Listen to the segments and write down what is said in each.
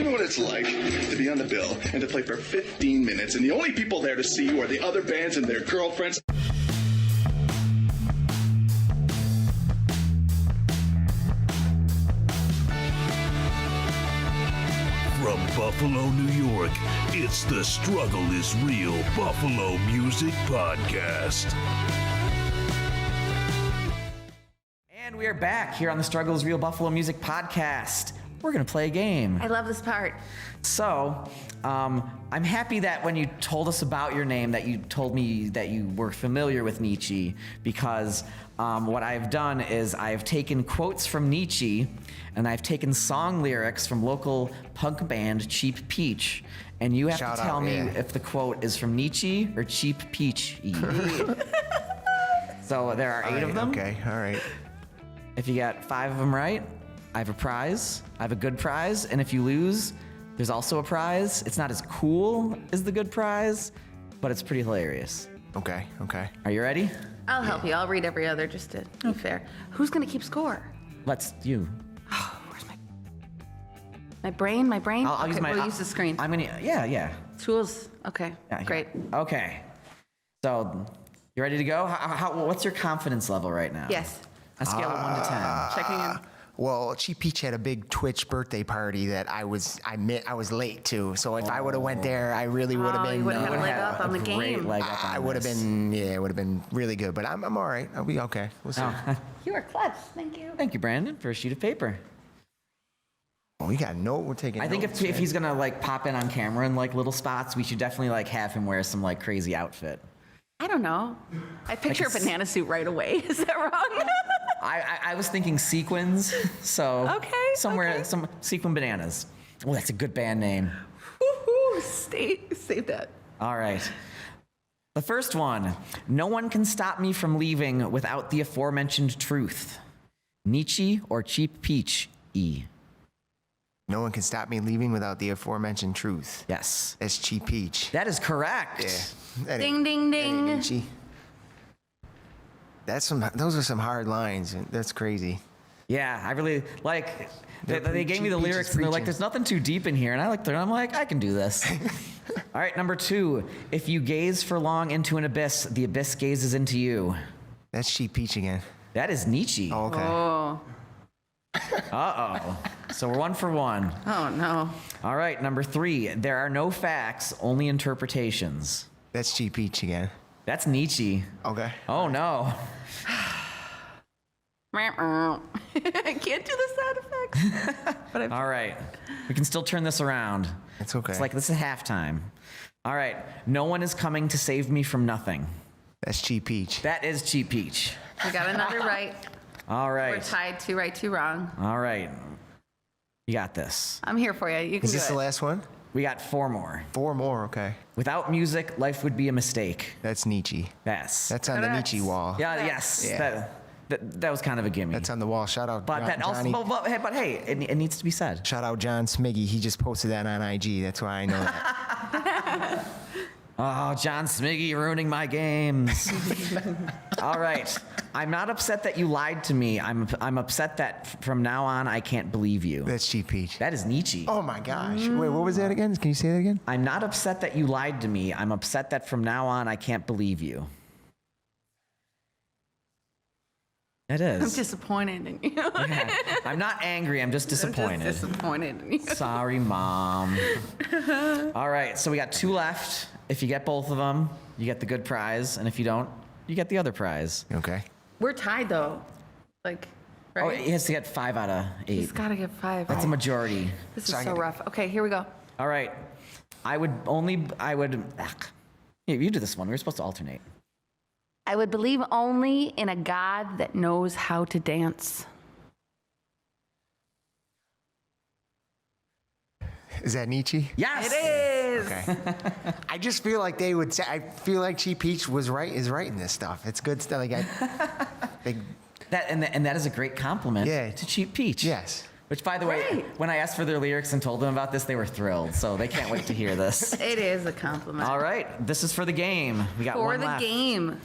you know what it's like to be on the bill and to play for 15 minutes, and the only people there to see you are the other bands and their girlfriends? From Buffalo, New York, it's the Struggle is Real Buffalo Music Podcast. And we are back here on the Struggle is Real Buffalo Music Podcast. We're going to play a game. I love this part. So, I'm happy that when you told us about your name that you told me that you were familiar with Nietzsche, because what I've done is I've taken quotes from Nietzsche and I've taken song lyrics from local punk band Cheap Peach, and you have to tell me if the quote is from Nietzsche or Cheap Peach. So there are 8 of them. Okay, all right. If you got 5 of them right, I have a prize. I have a good prize, and if you lose, there's also a prize. It's not as cool as the good prize, but it's pretty hilarious. Okay. Are you ready? I'll help you. I'll read every other just to be fair. Who's going to keep score? Let's you. Where's my brain? My brain? I'll use my. We'll use the screen. I'm gonna. Yeah. Tools. Okay. Yeah, Great. Okay. So, you ready to go? What's your confidence level right now? Yes. A scale of 1 to 10. Checking in. Well, Cheap Peach had a big Twitch birthday party that I was late to. So if I would have went there, I really would have been. You would have had a leg up on the game. I would have been. Yeah, it would have been really good. But I'm all right. I'll be okay. We'll see. You are clutch. Thank you. Thank you, Brandon, for a sheet of paper. Oh, we got a note. We're taking. I think notes, if he's gonna like pop in on camera in like little spots, we should definitely like have him wear some like crazy outfit. I don't know. I picture a banana suit right away. Is that wrong? I was thinking sequins, so Okay. some sequin bananas. Oh, that's a good band name. Woohoo! Save that. All right. The first one. No one can stop me from leaving without the aforementioned truth. Nietzsche or Cheap Peach? E. No one can stop me leaving without the aforementioned truth. Yes. That's Cheap Peach. That is correct. Yeah. That Ding, ding, that ain't ding. Nietzsche. Those are some hard lines. That's crazy. Yeah, I really like. They gave me the Cheap Peach is lyrics and they're like, preaching. "There's nothing too deep in here," and I looked through. And I'm like, I can do this. All right, number 2. If you gaze for long into an abyss, the abyss gazes into you. That's Cheap Peach again. That is Nietzsche. Oh, okay. Oh. Uh-oh. So we're 1 for 1. Oh no. All right, number 3. There are no facts, only interpretations. That's Cheap Peach again. That's Nietzsche. Okay. Oh no. I can't do the sound effects. But All right. We can still turn this around. It's okay. It's like this is halftime. All right. No one is coming to save me from nothing. That's Cheap Peach. That is Cheap Peach. we got another right. All right. We're tied 2 right, 2 wrong. All right. You got this. I'm here for you. You can Is do this it. the last one? We got 4 more. 4 more. Okay. Without music, life would be a mistake. That's Nietzsche. Yes. That's on the Correct. Nietzsche wall. Yeah, yes. Yeah. That was kind of a gimme. That's on the wall. Shout out. but that also, Johnny. but hey, it needs to be said. Shout out John Smiggy. He just posted that on IG. That's why I know that. Oh, John Smiggy ruining my games. All right. I'm not upset that you lied to me. I'm upset that from now on I can't believe you. That's Cheap Peach. That is Nietzsche. Oh my gosh. Wait, what was that again? Can you say that again? I'm not upset that you lied to me. I'm upset that from now on I can't believe you. It is. I'm disappointed in you. Yeah. I'm not angry. I'm just disappointed. I'm just disappointed in you. Sorry, Mom. All right, so we got 2 left. If you get both of them, you get the good prize, and if you don't, you get the other prize. Okay. We're tied though. Like, right? Oh, he has to get 5 out of 8. He's got to get 5. That's a majority. This is So I so gotta- rough. Okay, here we go. All right, Here, you do this one. We were supposed to alternate. I would believe only in a God that knows how to dance. Is that Nietzsche? Yes. It is. Okay. I just feel like they would say. I feel like Cheap Peach is writing this stuff. It's good stuff. Like That is a great compliment to Cheap Peach. Yes. Which, by the way, Right. when I asked for their lyrics and told them about this, they were thrilled. So they can't wait to hear this. It is a compliment. All right, this is for the game. We got For one the left. game.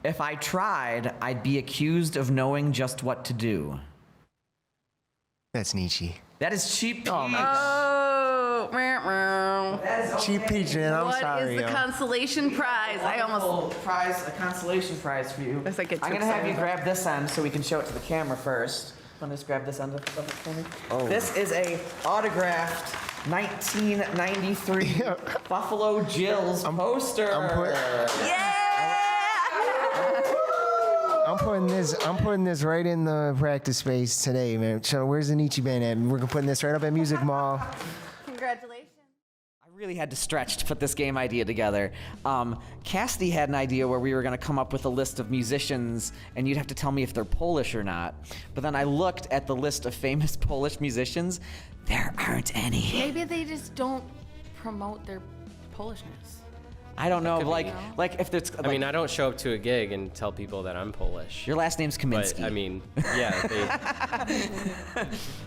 If I tried, I'd be accused of knowing just what to do. That's Nietzsche. That is Cheap Peach. Oh, my Oh. Cheap peach, man. I'm What sorry. is the yo. consolation prize? I almost. A consolation prize for you. Guess I get I'm too gonna have you excited. grab this end so we can show it to the camera first. Want to just grab this end of it for me? Oh. This is a autographed 1993 Buffalo Gills poster. I'm putting this right in the practice space today, man. So where's the Nietzsche band at? We're putting this right up at Music Mall. Congratulations. I really had to stretch to put this game idea together. Cassidy had an idea where we were going to come up with a list of musicians, and you'd have to tell me if they're Polish or not. But then I looked at the list of famous Polish musicians. There aren't any. Maybe they just don't promote their Polishness. I don't know. Could be, Like, you know? like if there's. I mean, I don't show up to a gig and tell people that I'm Polish. Your last name's Kaminski. But I mean, yeah,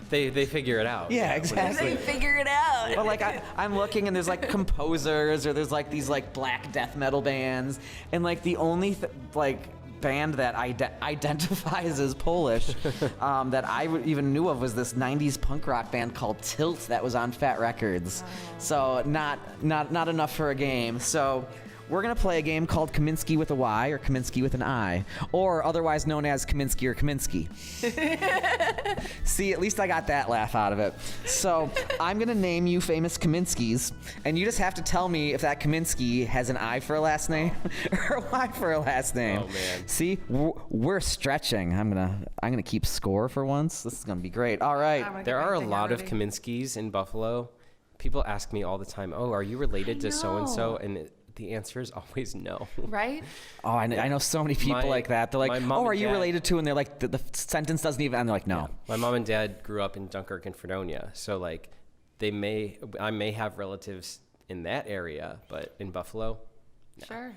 they figure it out. Yeah, when exactly. Figure it out. But like I'm looking and there's like composers or there's like these like black death metal bands and like the only band that identifies as Polish that I even knew of was this 90s punk rock band called Tilt that was on Fat Records. So not enough for a game. So we're gonna play a game called Kaminski with a Y or Kaminski with an I, or otherwise known as Kaminski or Kaminski. See, at least I got that laugh out of it. So I'm gonna name you famous Kaminskis, and you just have to tell me if that Kaminski has an I for a last name or a Y for a last name. Oh, man. See, we're stretching. I'm gonna keep score for once. This is gonna be great. All right. There are a lot of Kaminskis in Buffalo. People ask me all the time, "Oh, are you related to so and so?" And the answer is always no. Right? Oh, I know so many people like that. They're my like, mom "Oh, are and you dad- related to?" And they're like, the sentence doesn't even. And they're like, "No." My mom and dad grew up in Dunkirk and Fredonia, so like I may have relatives in that area, but in Buffalo, Sure.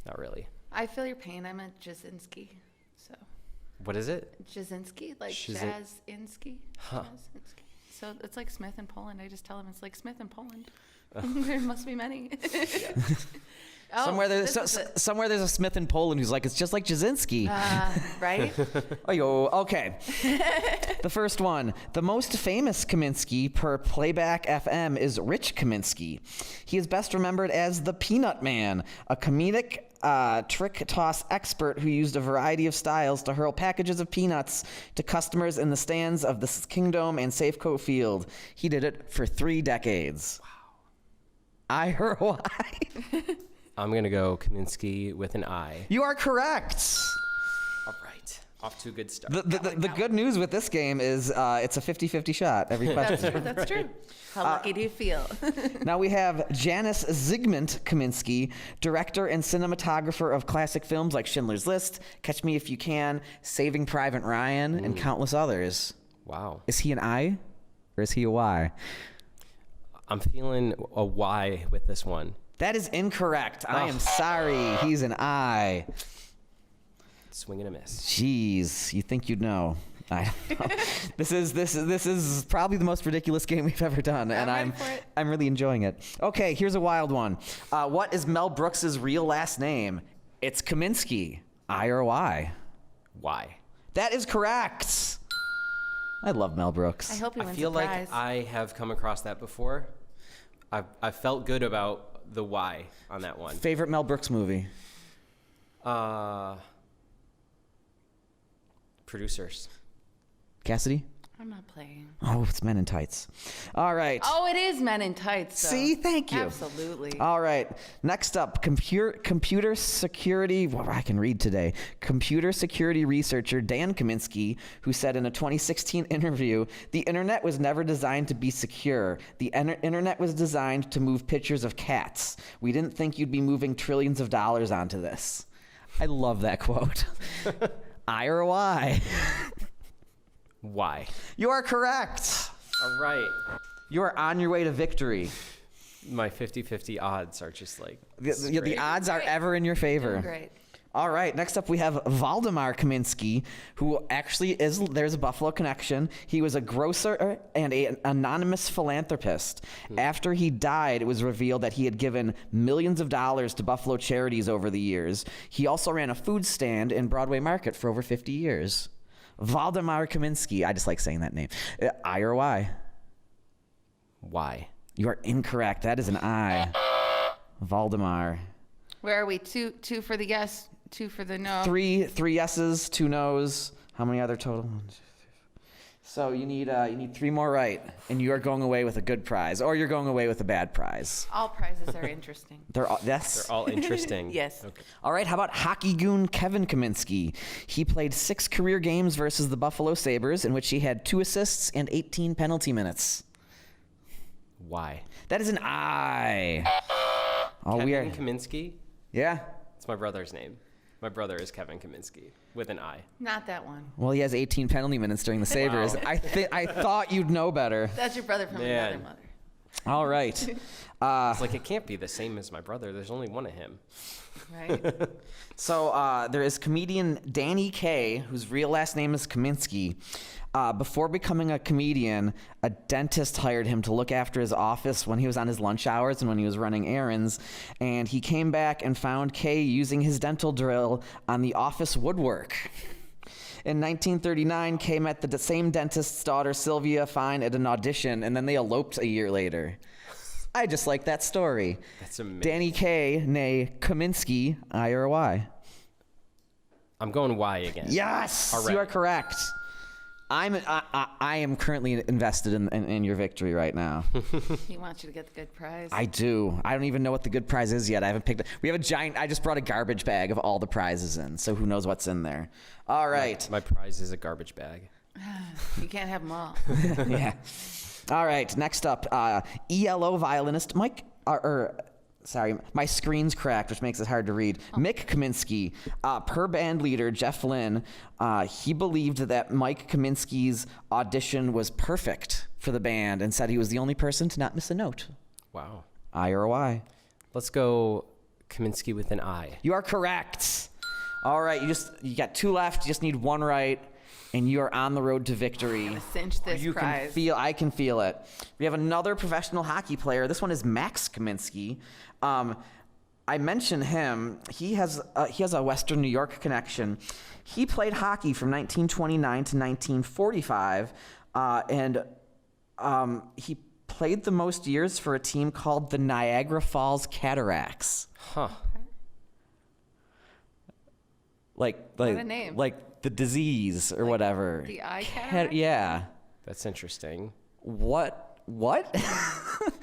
not really. I feel your pain. I'm a Jasinski. So, What is it? Jasinski? Like Shazin- Jazinski? Huh. Jazinski. So it's like Smith in Poland. I just tell them it's like Smith in Poland. There must be many. Oh, somewhere there's this is it. somewhere there's a Smith in Poland who's like, it's just like Jasinski. Right? Oh, yo, okay. The first one. The most famous Kaminski per Playback FM is Rich Kaminski. He is best remembered as the Peanut Man, a comedic trick toss expert who used a variety of styles to hurl packages of peanuts to customers in the stands of the Kingdome and Safeco Field. He did it for 3 decades. Wow. I heard why. I'm gonna go Kaminski with an I. You are correct. All right, off to a good start. The good news with this game is it's a 50-50 shot every question. That's true. How lucky do you feel? Now we have Janis Zygmunt Kaminski, director and cinematographer of classic films like Schindler's List, Catch Me If You Can, Saving Private Ryan, and countless others. Wow. Is he an I or is he a Y? I'm feeling a Y with this one. That is incorrect. I am sorry. He's an I. Swing and a miss. Jeez, you think you'd know. I don't know. This is probably the most ridiculous game we've ever done, and ready for it. I'm really enjoying it. Okay, here's a wild one. What is Mel Brooks's real last name? It's Kaminski. I or Y? Y. That is correct. I love Mel Brooks. I hope he I wins feel the prize. like I have come across that before. I felt good about the Y on that one. Favorite Mel Brooks movie? Producers. Cassidy? I'm not playing. Oh, it's Men in Tights. All right. Oh, it is Men in Tights. Though. See, thank you. Absolutely. All right. Next up, computer security. Well, I can read today. Computer security researcher Dan Kaminski, who said in a 2016 interview, "The internet was never designed to be secure. The internet was designed to move pictures of cats. We didn't think you'd be moving trillions of dollars onto this." I love that quote. I or Y? Y. You are correct. All right. You are on your way to victory. My 50-50 odds are just like The odds are ever in your favor. Doing great. All right, next up we have Valdemar Kaminski, who actually there's a Buffalo connection. He was a grocer and an anonymous philanthropist. After he died, it was revealed that he had given millions of dollars to Buffalo charities over the years. He also ran a food stand in Broadway Market for over 50 years. Valdemar Kaminski. I just like saying that name. I or Y? Y. You are incorrect. That is an I. Valdemar. Where are we? Two for the yes, 2 for the no. Three yeses, 2 nos. How many other total? So you need 3 more right, and you are going away with a good prize, or you're going away with a bad prize. All prizes are interesting. They're all interesting. Yes. Okay. All right, how about hockey goon Kevin Kaminski? He played 6 career games versus the Buffalo Sabres, in which he had 2 assists and 18 penalty minutes. Why? That is an I. Kevin Kaminski? Yeah. It's my brother's name. My brother is Kevin Kaminski with an I. Not that one. Well, he has 18 penalty minutes during the Sabres. Wow. I thought you'd know better. That's your brother from another mother. All right. It's like it can't be the same as my brother. There's only one of him. Right. So there is comedian Danny Kaye, whose real last name is Kaminski. Before becoming a comedian, a dentist hired him to look after his office when he was on his lunch hours and when he was running errands. And he came back and found Kaye using his dental drill on the office woodwork. In 1939, Kaye met the same dentist's daughter, Sylvia Fine, at an audition, and then they eloped a year later. I just like that story. That's amazing. Danny Kaye, nay Kaminski, I or Y? I'm going Y again. Yes, All right. you are correct. I am currently invested in your victory right now. He wants you to get the good prize. I do. I don't even know what the good prize is yet. I haven't picked it. We have a giant. I just brought a garbage bag of all the prizes in, so who knows what's in there. All right. My prize is a garbage bag. You can't have them all. Yeah. All right. Next up, ELO violinist Mike. Sorry, my screen's cracked, which makes it hard to read. Mick Kaminski, per band leader Jeff Lynne, he believed that Mike Kaminski's audition was perfect for the band and said he was the only person to not miss a note. Wow. I or Y? Let's go Kaminski with an I. You are correct. All right, you got 2 left. You just need 1 right, and you are on the road to victory. I'm gonna cinch this prize. I can feel it. We have another professional hockey player. This one is Max Kaminski. I mentioned him. He has a Western New York connection. He played hockey from 1929 to 1945, and he played the most years for a team called the Niagara Falls Cataracts. Huh. Like What a name. like the disease or whatever. the eye cataract? Yeah. That's interesting. What?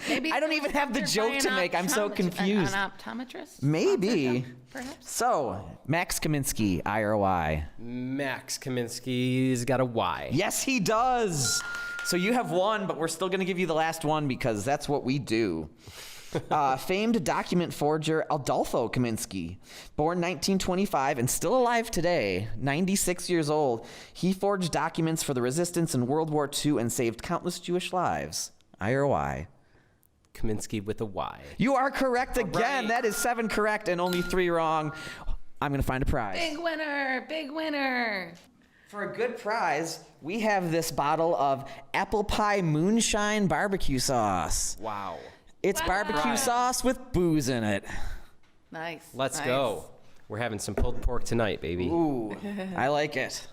Maybe I don't even have the by joke an to make. I'm so confused. An optometrist? Maybe. Perhaps? So, Max Kaminski, I or Y? Max Kaminski's got a Y. Yes, he does. So you have 1, but we're still going to give you the last one because that's what we do. Famed document forger Adolfo Kaminski, born 1925 and still alive today, 96 years old. He forged documents for the resistance in World War II and saved countless Jewish lives. I or Y? Kaminski with a Y. You are correct again. right. That is 7 correct and only 3 wrong. I'm going to find a prize. Big winner! Big winner! For a good prize, we have this bottle of apple pie moonshine barbecue sauce. Wow. It's barbecue sauce with booze in it. Nice. Let's nice. go. We're having some pulled pork tonight, baby. Ooh, I like it.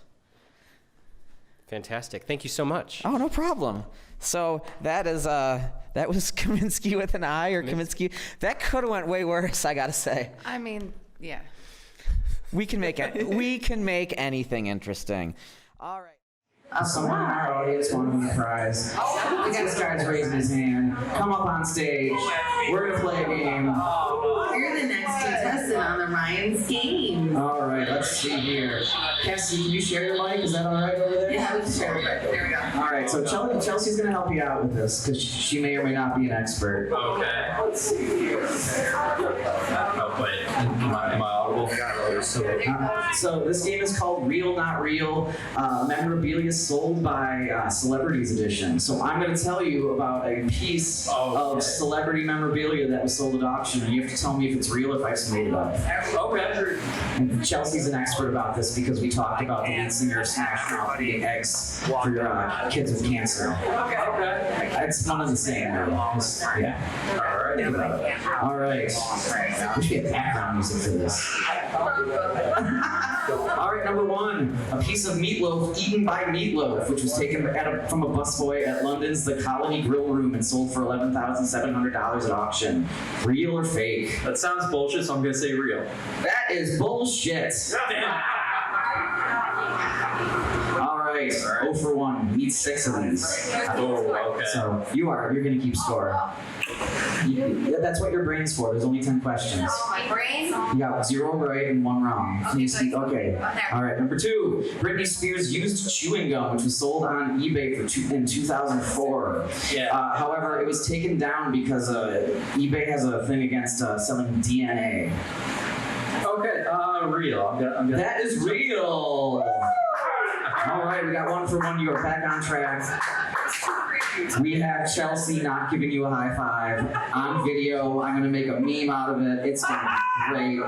Fantastic. Thank you so much. Oh, no problem. So that was Kaminski with an I or Kaminski. That could have went way worse, I gotta say. I mean, yeah. We can make anything interesting. All right. Someone in our audience won the prize. This guy's raising his hand. Come up on stage. We're gonna play a game. You're the next contestant on the Ryan's game. All right, let's see here. Cassie, can you share your mic? Is that all right over there? Yeah, we can share it. There we go. All right, so Chelsea's gonna help you out with this because she may or may not be an expert. Okay. Let's see here. Oh, wait. Am I audible? So this game is called Real Not Real. Memorabilia sold by Celebrities Edition. So I'm going to tell you about a piece of celebrity memorabilia that was sold at auction, and you have to tell me if it's real or if I just made it up. Okay. And Chelsea's an expert about this because we talked about the lead singer of Smash Mouth eating eggs for your kids with cancer. Okay. It's one of the same. Yeah. All right. All right. We should get background music for this. All right, number 1, a piece of meatloaf eaten by Meatloaf, which was taken from a busboy at London's The Colony Grill Room and sold for $11,700 at auction. Real or fake? That sounds bullshit, so I'm gonna say real. That is bullshit. All right, 0 for 1. Need 6 of these. Oh, okay. So you're gonna keep score. That's what your brain's for. There's only 10 questions. My brain? You got 0 right and 1 wrong. Okay. All right. Number 2. Britney Spears used chewing gum, which was sold on eBay in 2004. Yeah. However, it was taken down because eBay has a thing against selling DNA. Okay, real. I'm gonna That is real. All right, we got 1 for 1. You are back on track. We have Chelsea not giving you a high five on video. I'm going to make a meme out of it. It's going to be great.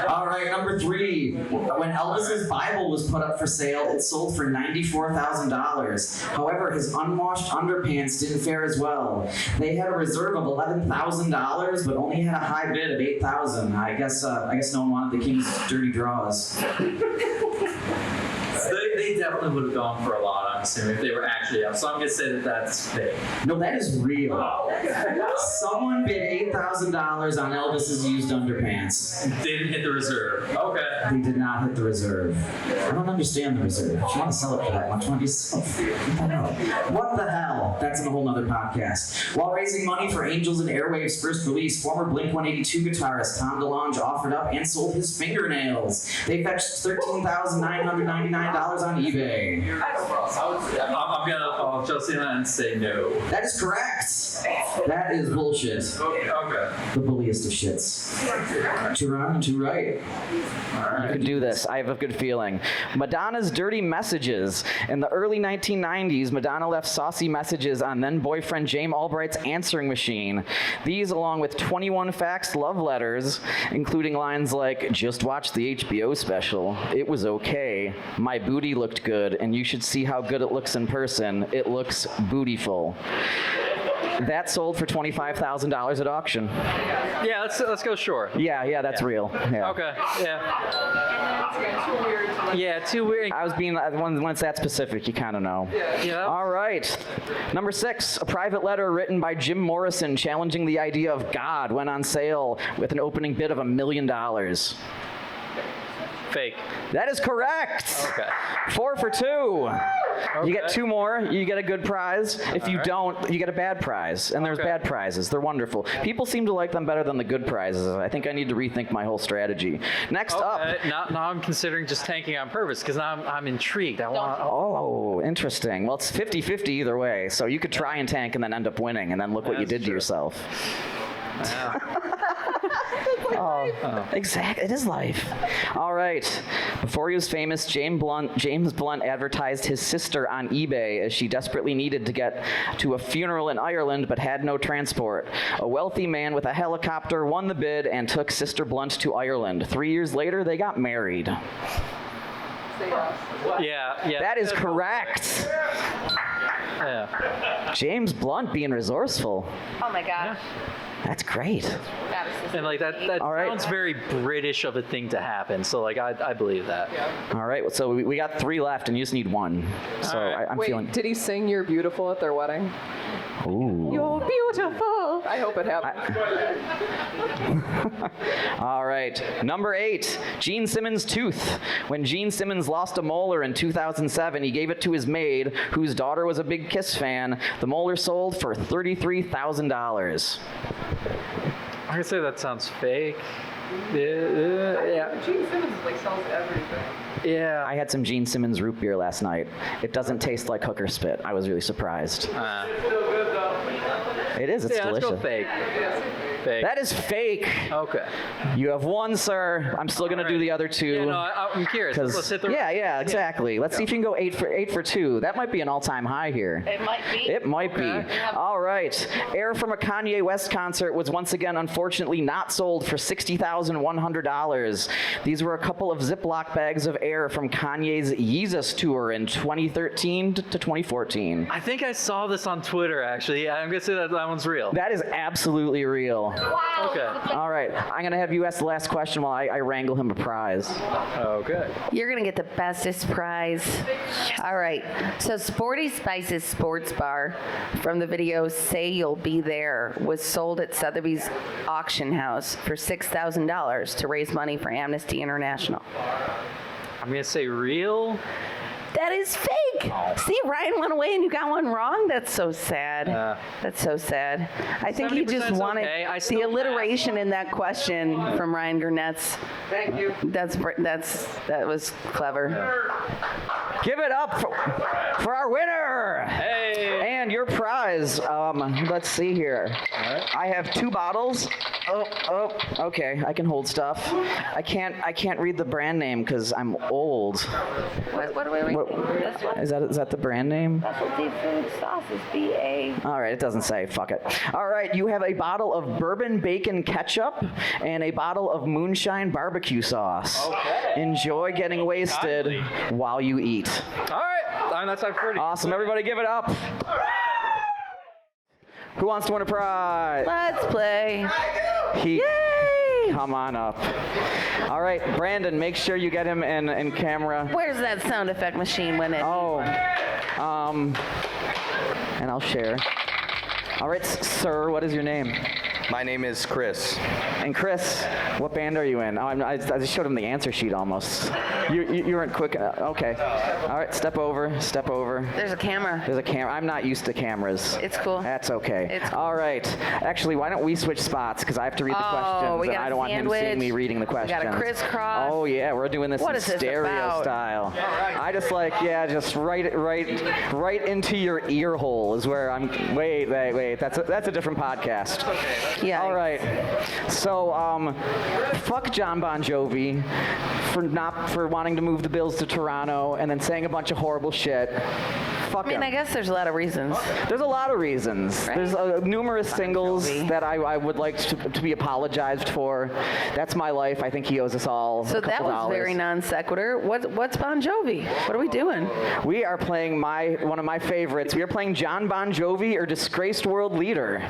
All right, number 3. When Elvis's Bible was put up for sale, it sold for $94,000. However, his unwashed underpants didn't fare as well. They had a reserve of $11,000, but only had a high bid of $8,000. I guess no one wanted the King's dirty draws. They definitely would have gone for a lot, I'm assuming, if they were actually up. So I'm going to say that that's fake. No, that is real. Someone bid $8,000 on Elvis's used underpants. Didn't hit the reserve. Okay. They did not hit the reserve. I don't understand the reserve. If you want to sell it for that much, why don't you sell it? I don't know. What the hell? That's in a whole nother podcast. While raising money for Angels and Airwaves' first release, former Blink-182 guitarist Tom DeLonge offered up and sold his fingernails. They fetched $13,999 on eBay. I'm going to follow Chelsea on that and say no. That is correct. That is bullshit. Okay. The bulliest of shits. 2 wrong and 2 right. You can do this. I have a good feeling. Madonna's dirty messages. In the early 1990s, Madonna left saucy messages on then-boyfriend James Albright's answering machine. These, along with 21 faxed love letters, including lines like, "Just watched the HBO special. It was okay. My booty looked good, and you should see how good it looks in person. It looks bootyful." That sold for $25,000 at auction. Yeah, let's go short. Yeah, that's real. Yeah. Okay. Yeah. Yeah, too weird. I was being, when it's that specific, you kind of know. Yeah. All right. Number 6, a private letter written by Jim Morrison challenging the idea of God went on sale with an opening bid of $1 million. Fake. That is correct. Okay. 4 for 2. Okay. You get 2 more, you get a good prize. If you don't, you get a bad prize. And there's Okay. bad prizes. They're wonderful. People seem to like them better than the good prizes. I think I need to rethink my whole strategy. Next up. Now I'm considering just tanking on purpose because now I'm intrigued. I want. Oh, interesting. Well, it's 50-50 either way. So you could try and tank and then end up winning, and then look what you did to yourself. Exactly. It is life. All right. Before he was famous, James Blunt advertised his sister on eBay as she desperately needed to get to a funeral in Ireland but had no transport. A wealthy man with a helicopter won the bid and took Sister Blunt to Ireland. 3 years later, they got married. Yeah. That is correct. Yeah. James Blunt being resourceful. Oh my gosh. That's great. And like that All right. sounds very British of a thing to happen. So like I believe that. All right. So we got 3 left, and you just need 1. So right. I'm Wait, feeling. did he sing "You're Beautiful" at their wedding? Ooh. You're beautiful. I hope it happened. All right. Number 8, Gene Simmons' tooth. When Gene Simmons lost a molar in 2007, he gave it to his maid, whose daughter was a big Kiss fan. The molar sold for $33,000. I'm gonna say that sounds fake. Yeah. Gene Simmons sells everything. Yeah. I had some Gene Simmons root beer last night. It doesn't taste like hooker spit. I was really surprised. It is. It's delicious. Let's go fake. Fake. That is fake. Okay. You have 1, sir. I'm still going to do the other 2. Yeah, no, I'm curious. Let's hit the. Yeah, exactly. Let's see if you can go 8 for 2. That might be an all-time high here. It might be. It might be. Yeah. All right. Air from a Kanye West concert was once again, unfortunately, not sold for $60,100. These were a couple of Ziploc bags of air from Kanye's Yeezus tour in 2013 to 2014. I think I saw this on Twitter, actually. Yeah, I'm gonna say that one one's real. That is absolutely real. Okay. All right, I'm gonna have you ask the last question while I wrangle him a prize. Okay. You're gonna get the bestest prize. All right. So Sporty Spice's sports bar from the video Say You'll Be There was sold at Sotheby's auction house for $6,000 to raise money for Amnesty International. I'm gonna say real. That is fake. See, Ryan went away and you got one wrong? That's so sad. That's so sad. I think he just 70% 's wanted okay. I the still alliteration in that question from Ryan Gurnetz. Thank you. That was clever. Give it up for our winner. Hey. And your prize. Let's see here. I have 2 bottles. Oh, okay. I can hold stuff. I can't read the brand name because I'm old. What are we reading? Is that the brand name? Specialty food sauces, BA. All right, it doesn't say. Fuck it. All right, you have a bottle of bourbon bacon ketchup and a bottle of moonshine barbecue sauce. Okay. Enjoy getting wasted while you eat. All right. That's our pretty. Awesome. Everybody give it up. Who wants to win a prize? Let's play. Yay! Yay! Come on up. All right, Brandon, make sure you get him in camera. Where's that sound effect machine when it? Oh, and I'll share. All right, sir, what is your name? My name is Chris. And Chris, what band are you in? Oh, I just showed him the answer sheet almost. You weren't quick. Okay. All right, step over. There's a camera. There's a camera. I'm not used to cameras. It's cool. That's okay. It's cool. All right. Actually, why don't we switch spots? Because I have to read the questions, we and got I a don't want him seeing sandwich. me reading the questions. We got a crisscross. Oh yeah, we're doing this What in is this stereo about? style. I just just right into your ear hole is where I'm. Wait. That's a different podcast. Yeah. All right. So, fuck John Bon Jovi for wanting to move the Bills to Toronto and then saying a bunch of horrible shit. Fuck him. I guess there's a lot of reasons. There's a lot of reasons. Right? There's numerous singles Jovi. that I would like to be apologized for. That's my life. I think he owes us all So a couple that was dollars. very non sequitur. What's Bon Jovi? What are we doing? We are playing one of my favorites. We are playing John Bon Jovi or Disgraced World Leader.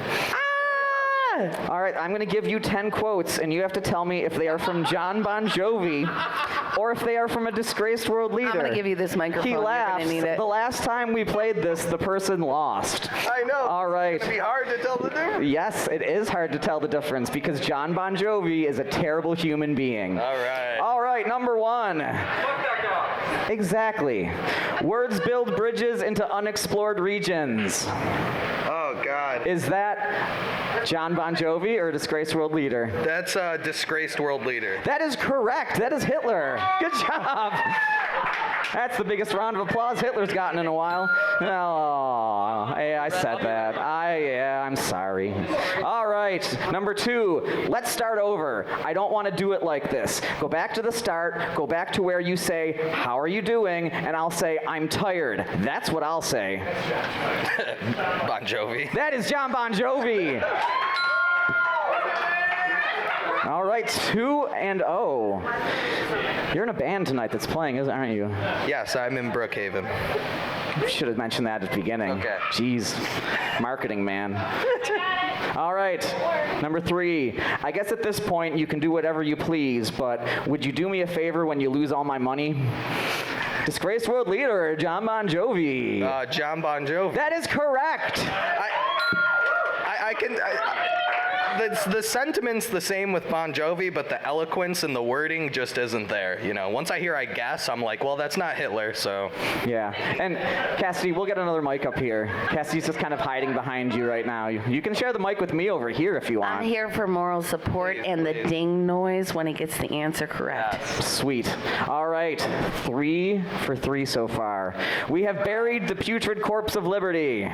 All right, I'm going to give you 10 quotes, and you have to tell me if they are from John Bon Jovi or if they are from a disgraced world leader. I'm going to give you this microphone. He You're laughs. gonna need it. The last time we played this, the person lost. I know. All right. It's going to be hard to tell the difference. Yes, it is hard to tell the difference because John Bon Jovi is a terrible human being. All right. All right, number 1. Exactly. Words build bridges into unexplored regions. Oh, God. Is that John Bon Jovi or a disgraced world leader? That's a disgraced world leader. That is correct. That is Hitler. Good job. That's the biggest round of applause Hitler's gotten in a while. Oh, yeah, I said that. I'm sorry. All right, number 2. Let's start over. I don't want to do it like this. Go back to the start. Go back to where you say, "How are you doing?" And I'll say, "I'm tired." That's what I'll say. Bon Jovi. That is John Bon Jovi. All right, 2-0. You're in a band tonight that's playing, aren't you? Yes, I'm in Brookhaven. Should have mentioned that at the beginning. Okay. Jeez, marketing man. All right, number 3. I guess at this point you can do whatever you please, but would you do me a favor when you lose all my money? Disgraced world leader, John Bon Jovi. John Bon Jovi. That is correct. The sentiment's the same with Bon Jovi, but the eloquence and the wording just isn't there. You know, once I hear "I guess," I'm like, well, that's not Hitler, so. Yeah, and Cassidy, we'll get another mic up here. Cassidy's just kind of hiding behind you right now. You can share the mic with me over here if you want. I'm here for moral support and the ding noise when he gets the answer correct. Sweet. All right, 3 for 3 so far. We have buried the putrid corpse of liberty.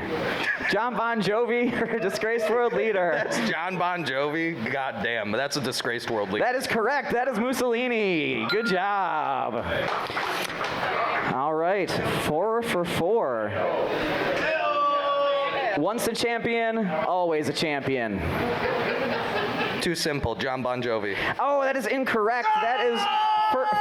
John Bon Jovi, or disgraced world leader? That's John Bon Jovi? God damn, that's a disgraced world leader. That is correct. That is Mussolini. Good job. All right, 4 for 4. Once a champion, always a champion. Too simple, John Bon Jovi. Oh, that is incorrect. That is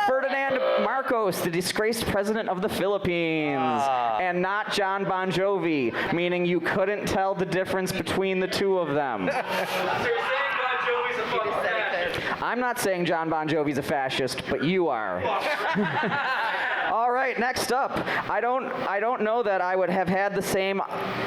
Ferdinand Marcos, the disgraced president of the Philippines, and not John Bon Jovi, meaning you couldn't tell the difference between the two of them. I'm not saying John Bon Jovi's a fascist, but you are. All right, next up. I don't know that I would have had the same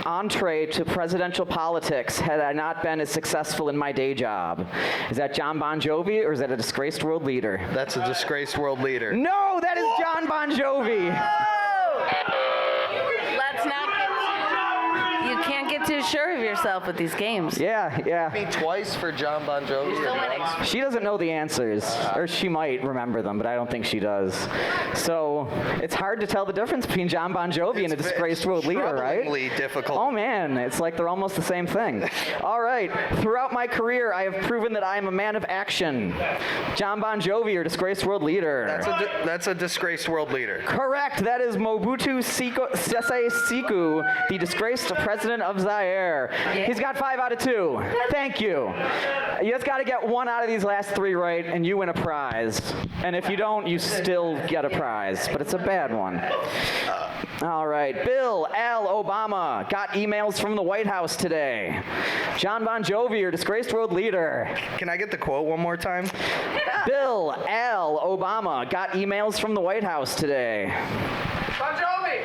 entree to presidential politics had I not been as successful in my day job. Is that John Bon Jovi or is that a disgraced world leader? That's a disgraced world leader. No, that is John Bon Jovi. Let's not get too... You can't get too sure of yourself with these games. Yeah. Me twice for John Bon Jovi. You're still winning. She doesn't know the answers, or she might remember them, but I don't think she does. So it's hard to tell the difference between John Bon Jovi and a disgraced world leader, right? Troublingly difficult. Oh man, it's like they're almost the same thing. All right, throughout my career, I have proven that I am a man of action. John Bon Jovi or disgraced world leader? That's a disgraced world leader. Correct. That is Mobutu Sese Seko, the disgraced president of Zaire. Yeah. He's got 5 out of 2. Thank you. You just got to get 1 out of these last 3 right, and you win a prize. And if you don't, you still get a prize, but it's a bad one. All right. Bill Al Obama got emails from the White House today. John Bon Jovi or disgraced world leader? Can I get the quote one more time? Bill Al Obama got emails from the White House today. Bon Jovi!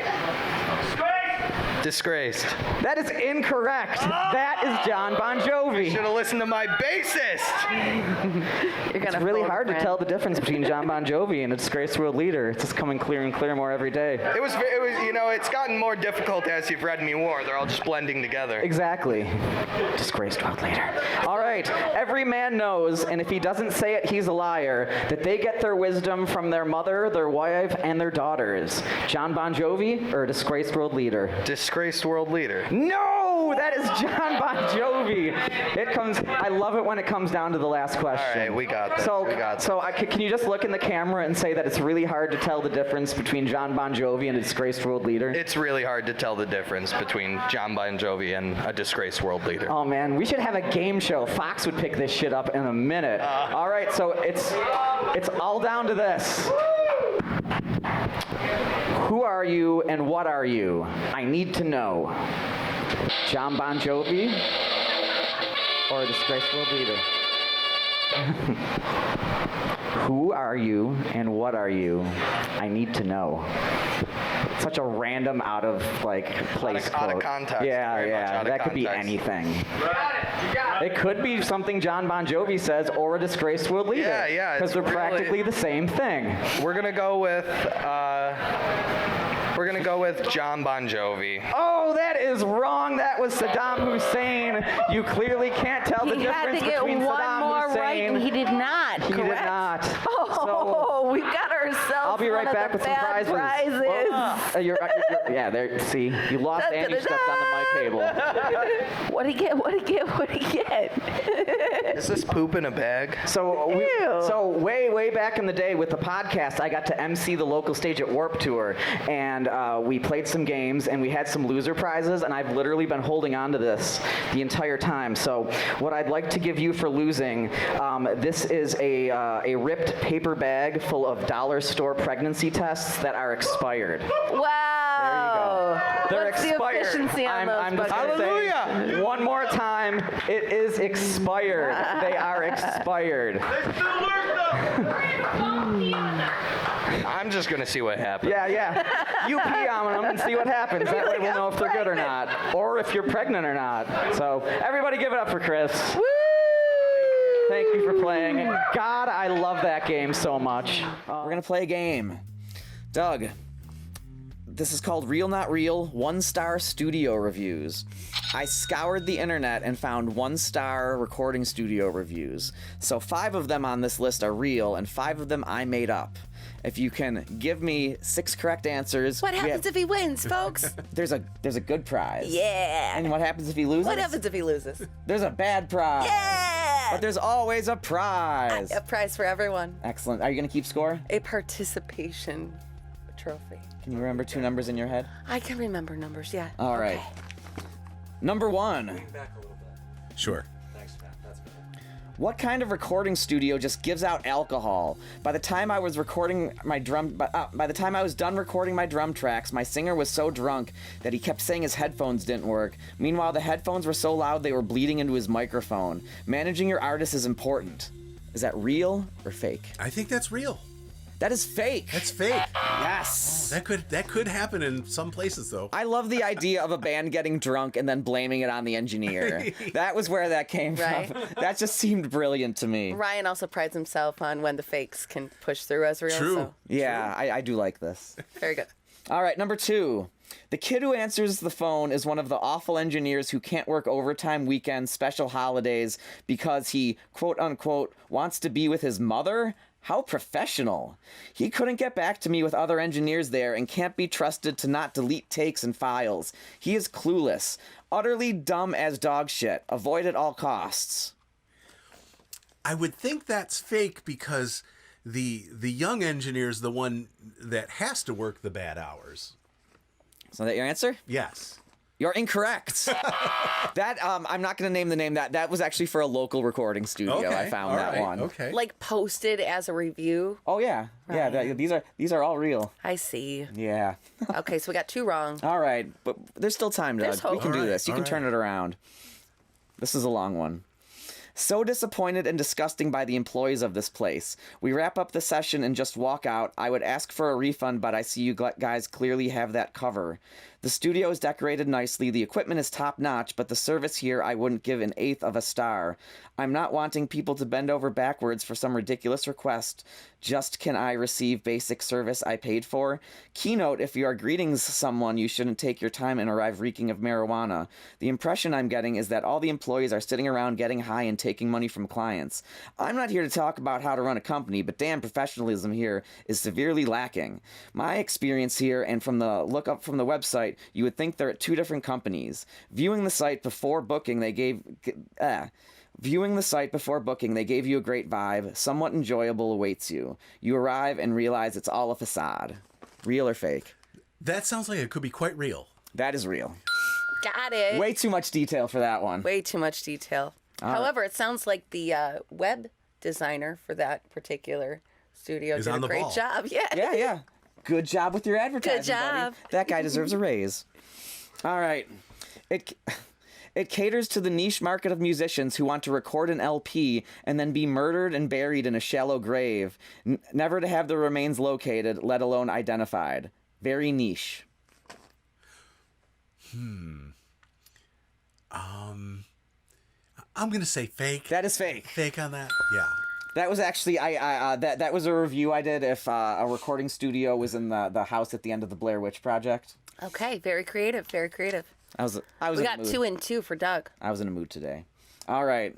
Disgraced. That is incorrect. That is John Bon Jovi. Should have listened to my bassist. It's really hard to tell the difference between John Bon Jovi and a disgraced world leader. It's just coming clearer and clearer more every day. It was, it's gotten more difficult as you've read me more. They're all just blending together. Exactly. Disgraced world leader. All right. Every man knows, and if he doesn't say it, he's a liar, that they get their wisdom from their mother, their wife, and their daughters. John Bon Jovi or a disgraced world leader? Disgraced world leader. No, that is John Bon Jovi. I love it when it comes down to the last question. All right, we got this. Can you just look in the camera and say that it's really hard to tell the difference between John Bon Jovi and a disgraced world leader? It's really hard to tell the difference between John Bon Jovi and a disgraced world leader. Oh man, we should have a game show. Fox would pick this shit up in a minute. All right, so it's all down to this. Who are you and what are you? I need to know. John Bon Jovi or a disgraced world leader? Who are you and what are you? I need to know. Such a random out of place quote. Out of context. Yeah. That could be anything. You got it. It could be something John Bon Jovi says or a disgraced world leader. Yeah. Because they're practically the same thing. We're gonna go with John Bon Jovi. Oh, that is wrong. That was Saddam Hussein. You clearly can't tell the difference between Saddam Hussein. He had to get one more right, and he did not. He Correct? did not. Oh, we got ourselves. I'll be right back with some prizes. There. See, you lost and you stepped on the mic cable. What'd he get? Is this poop in a bag? So way back in the day with the podcast, I got to MC the local stage at Warped Tour, and we played some games and we had some loser prizes, and I've literally been holding on to this the entire time. So what I'd like to give you for losing, this is a ripped paper bag full of dollar store pregnancy tests that are expired. Wow. There you go. They're What's expired. The efficiency on those I'm just gonna say one more time. It is expired. They are expired. They still work though. I'm just gonna see what happens. Yeah. You pee on them and see what happens. That way we'll know if they're good or not, or if you're pregnant or not. So everybody give it up for Chris. Woo! Thank you for playing. God, I love that game so much. We're gonna play a game. Doug, this is called Real Not Real 1-star studio reviews. I scoured the internet and found 1-star recording studio reviews. So 5 of them on this list are real and 5 of them I made up. If you can give me 6 correct answers. What happens if he wins, folks? There's a good prize. Yeah. And what happens if he loses? What happens if he loses? There's a bad prize. Yeah. But there's always a prize. A prize for everyone. Excellent. Are you going to keep score? A participation trophy. Can you remember 2 numbers in your head? I can remember numbers, yeah. All right. Number 1. Sure. Thanks, Matt. That's better. What kind of recording studio just gives out alcohol? By the time I was done recording my drum tracks, my singer was so drunk that he kept saying his headphones didn't work. Meanwhile, the headphones were so loud they were bleeding into his microphone. Managing your artist is important. Is that real or fake? I think that's real. That is fake. That's fake. Yes. Oh, that could happen in some places, though. I love the idea of a band getting drunk and then blaming it on the engineer. That was where that came Right. from. That just seemed brilliant to me. Ryan also prides himself on when the fakes can push through as real. True. So. Yeah, I do like this. Very good. All right, number 2. The kid who answers the phone is one of the awful engineers who can't work overtime, weekends, special holidays because he, quote unquote, wants to be with his mother? How professional. He couldn't get back to me with other engineers there and can't be trusted to not delete takes and files. He is clueless. Utterly dumb as dog shit. Avoid at all costs. I would think that's fake because the young engineer is the one that has to work the bad hours. Is that your answer? Yes. You're incorrect. That I'm not going to name the name. That was actually for a local recording studio. Okay, I found that one. Okay. Like posted as a review. Oh yeah, yeah. These are all real. I see. Yeah. Okay, so we got 2 wrong. All right, but there's still time, Doug. There's hope. We can do All right, this. You all can right. turn it around. This is a long one. So disappointed and disgusting by the employees of this place. We wrap up the session and just walk out. I would ask for a refund, but I see you guys clearly have that cover. The studio is decorated nicely, the equipment is top-notch, but the service here I wouldn't give an 1/8 of a star. I'm not wanting people to bend over backwards for some ridiculous request. Just can I receive basic service I paid for? Keynote, if you are greeting someone, you shouldn't take your time and arrive reeking of marijuana. The impression I'm getting is that all the employees are sitting around getting high and taking money from clients. I'm not here to talk about how to run a company, but damn, professionalism here is severely lacking. My experience here, and from the look up from the website, you would think they're at 2 different companies. Viewing the site before booking, they gave you a great vibe. Somewhat enjoyable awaits you. You arrive and realize it's all a facade. Real or fake? That sounds like it could be quite real. That is real. Got it. Way too much detail for that one. Way too much detail. However, it sounds like the web designer for that particular studio Is did on a the great ball. job. Yeah. Yeah. Good job with your advertising, Good job. buddy. That guy deserves a raise. All right. It caters to the niche market of musicians who want to record an LP and then be murdered and buried in a shallow grave, never to have the remains located, let alone identified. Very niche. I'm gonna say fake. That is fake. Fake on that. Yeah. That was actually that was a review I did if a recording studio was in the house at the end of the Blair Witch Project. Okay, very creative, very creative. I was We in got a mood. 2 and 2 for Doug. I was in a mood today. All right.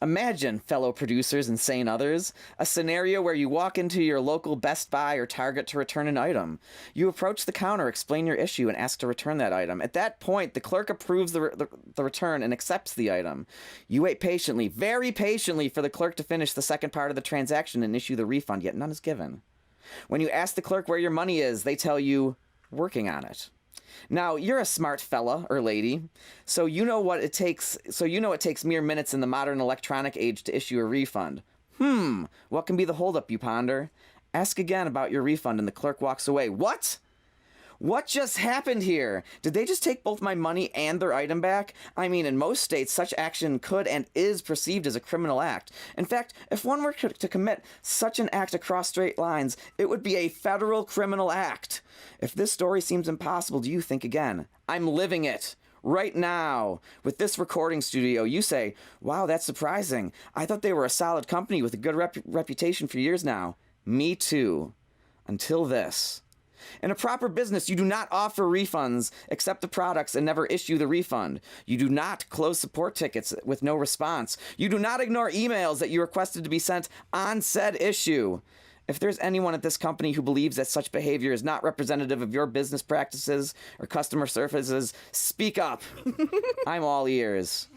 Imagine, fellow producers and sane others, a scenario where you walk into your local Best Buy or Target to return an item. You approach the counter, explain your issue, and ask to return that item. At that point, the clerk approves the return and accepts the item. You wait patiently, very patiently, for the clerk to finish the second part of the transaction and issue the refund, yet none is given. When you ask the clerk where your money is, they tell you, working on it. Now, you're a smart fella or lady, so you know it takes mere minutes in the modern electronic age to issue a refund. What can be the holdup, you ponder? Ask again about your refund and the clerk walks away. What? What just happened here? Did they just take both my money and their item back? I mean, in most states, such action could and is perceived as a criminal act. In fact, if one were to commit such an act across straight lines, it would be a federal criminal act. If this story seems impossible to you, think again. I'm living it. Right now, with this recording studio, you say, wow, that's surprising. I thought they were a solid company with a good reputation for years now. Me too. Until this. In a proper business, you do not offer refunds, accept the products, and never issue the refund. You do not close support tickets with no response. You do not ignore emails that you requested to be sent on said issue. If there's anyone at this company who believes that such behavior is not representative of your business practices or customer services, speak up. I'm all ears.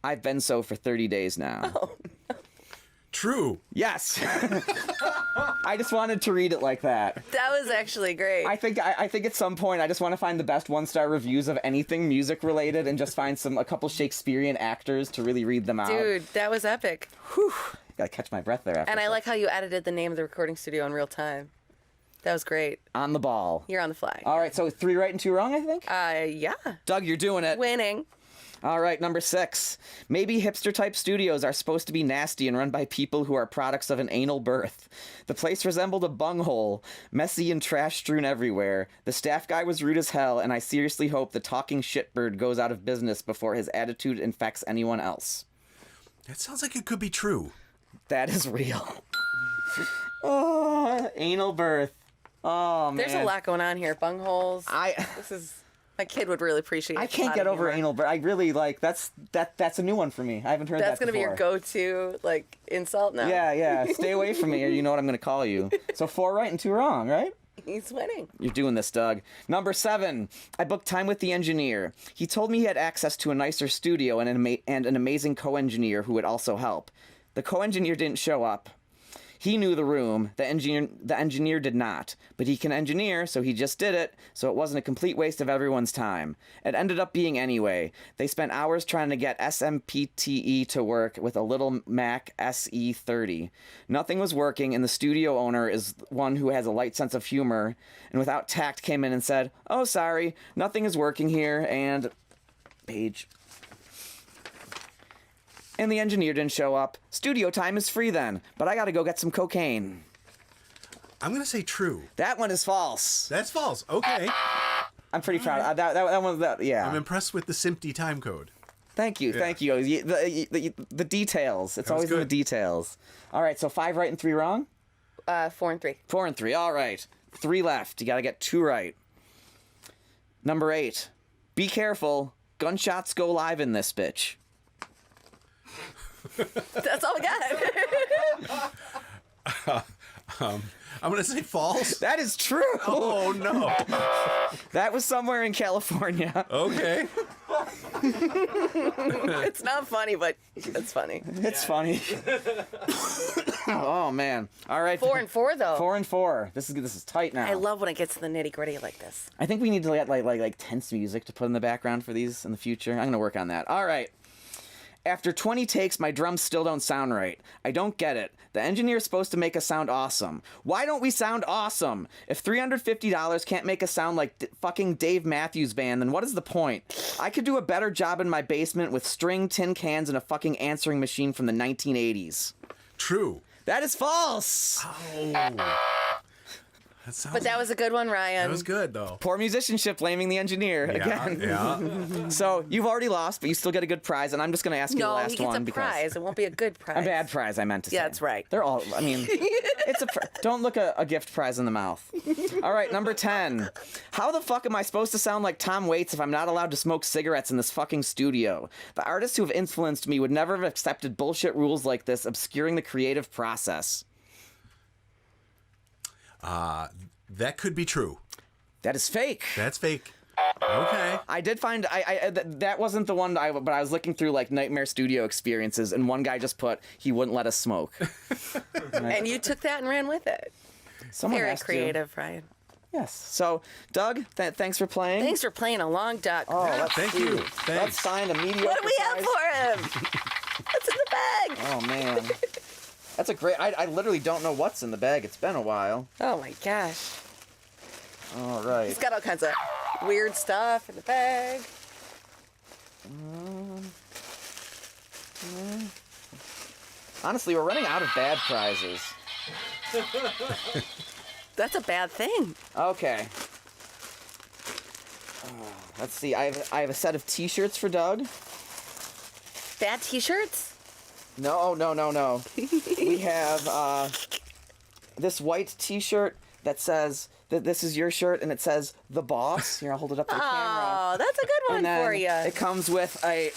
I've been so for 30 days now. True. Yes. I just wanted to read it like that. That was actually great. I think at some point I just want to find the best 1-star reviews of anything music related and just find a couple Shakespearean actors to really read them out. Dude, that was epic. Whew. Gotta catch my breath there after. And I like how you edited the name of the recording studio in real time. That was great. On the ball. You're on the fly. All right, so 3 right and 2 wrong, I think? Yeah. Doug, you're doing it. Winning. All right, number 6. Maybe hipster-type studios are supposed to be nasty and run by people who are products of an anal birth. The place resembled a bunghole, messy and trash strewn everywhere. The staff guy was rude as hell, and I seriously hope the talking shitbird goes out of business before his attitude infects anyone else. That sounds like it could be true. That is real. Oh, anal birth. Oh, man. There's a lot going on here. Bungholes. My kid would really appreciate it. I can't get over anal birth. I really that's a new one for me. I haven't heard that before. That's going to be your go-to, insult now. Yeah. Stay away from me or you know what I'm going to call you. So 4 right and 2 wrong, right? He's winning. You're doing this, Doug. Number 7. I booked time with the engineer. He told me he had access to a nicer studio and an amazing co-engineer who would also help. The co-engineer didn't show up. He knew the room. The engineer did not. But he can engineer, so he just did it, so it wasn't a complete waste of everyone's time. It ended up being anyway. They spent hours trying to get SMPTE to work with a little Mac SE30. Nothing was working, and the studio owner is one who has a light sense of humor, and without tact came in and said, "Oh, sorry, nothing is working here," and... page... and the engineer didn't show up. Studio time is free then, but I gotta go get some cocaine. I'm gonna say true. That one is false. That's false. Okay. I'm pretty proud. That one, yeah. I'm impressed with the SMPTE time code. Thank you, thank you. The details. It's always in the details. All right, so 5 right and 3 wrong? 4 and 3. 4 and 3, all right. 3 left. You gotta get 2 right. Number 8. Be careful. Gunshots go live in this bitch. That's all we got. I'm going to say false. That is true. Oh, no. That was somewhere in California. Okay. It's not funny, but it's funny. It's funny. Oh, man. All right. 4 and 4, though. 4 and 4. This is tight now. I love when it gets to the nitty-gritty like this. I think we need to get like tense music to put in the background for these in the future. I'm going to work on that. All right. After 20 takes, my drums still don't sound right. I don't get it. The engineer's supposed to make us sound awesome. Why don't we sound awesome? If $350 can't make us sound like fucking Dave Matthews Band, then what is the point? I could do a better job in my basement with string, tin cans, and a fucking answering machine from the 1980s. True. That is false. Oh. But that was a good one, Ryan. That was good, though. Poor musicianship blaming the engineer again. Yeah. So you've already lost, but you still get a good prize, and I'm just going to ask you the last he gets one a prize. It won't be a good prize. A bad prize, I meant to say. Yeah, that's right. They're all, I mean, it's don't look a gift prize in the mouth. All right, number 10. How the fuck am I supposed to sound like Tom Waits if I'm not allowed to smoke cigarettes in this fucking studio? The artists who have influenced me would never have accepted bullshit rules like this, obscuring the creative process. That could be true. That is fake. That's fake. Okay. I did find that wasn't the one, but I was looking through like Nightmare Studio experiences, and one guy just put he wouldn't let us smoke. And you took that and ran with it. Someone Very has to. creative, Ryan. Yes. So, Doug, thanks for playing. Thanks for playing along, Doug. Oh, let's Thank see. you. Let's Thanks. find a mediocre What do we have prize. for him? What's in the bag? Oh man, that's a great. I literally don't know what's in the bag. It's been a while. Oh my gosh. All right. He's got all kinds of weird stuff in the bag. Honestly, we're running out of bad prizes. That's a bad thing. Okay. Let's see. I have a set of T-shirts for Doug. Bad T-shirts? No. We have this white T-shirt that says that this is your shirt, and it says "The Boss." Here, I'll hold it up to the camera. Oh, that's a good one And then for you. it comes with a.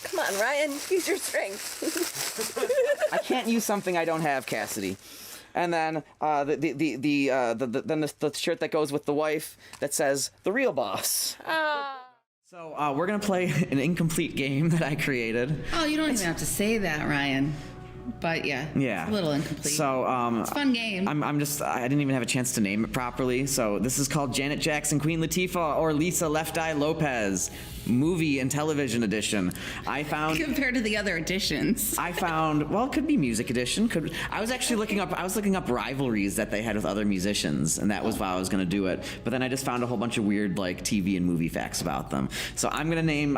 Come on, Ryan, use your strength. I can't use something I don't have, Cassidy. And then the shirt that goes with the wife that says "The Real Boss." So we're gonna play an incomplete game that I created. Oh, you don't even have to say that, Ryan. But yeah, Yeah. it's a little incomplete. So it's a fun game. I didn't even have a chance to name it properly. So this is called Janet Jackson, Queen Latifah, or Lisa Left Eye Lopez, movie and television edition. I found compared to the other editions. I found, well, it could be music edition. I was actually looking up rivalries that they had with other musicians, and that was why I was going to do it. But then I just found a whole bunch of weird like TV and movie facts about them. So I'm going to name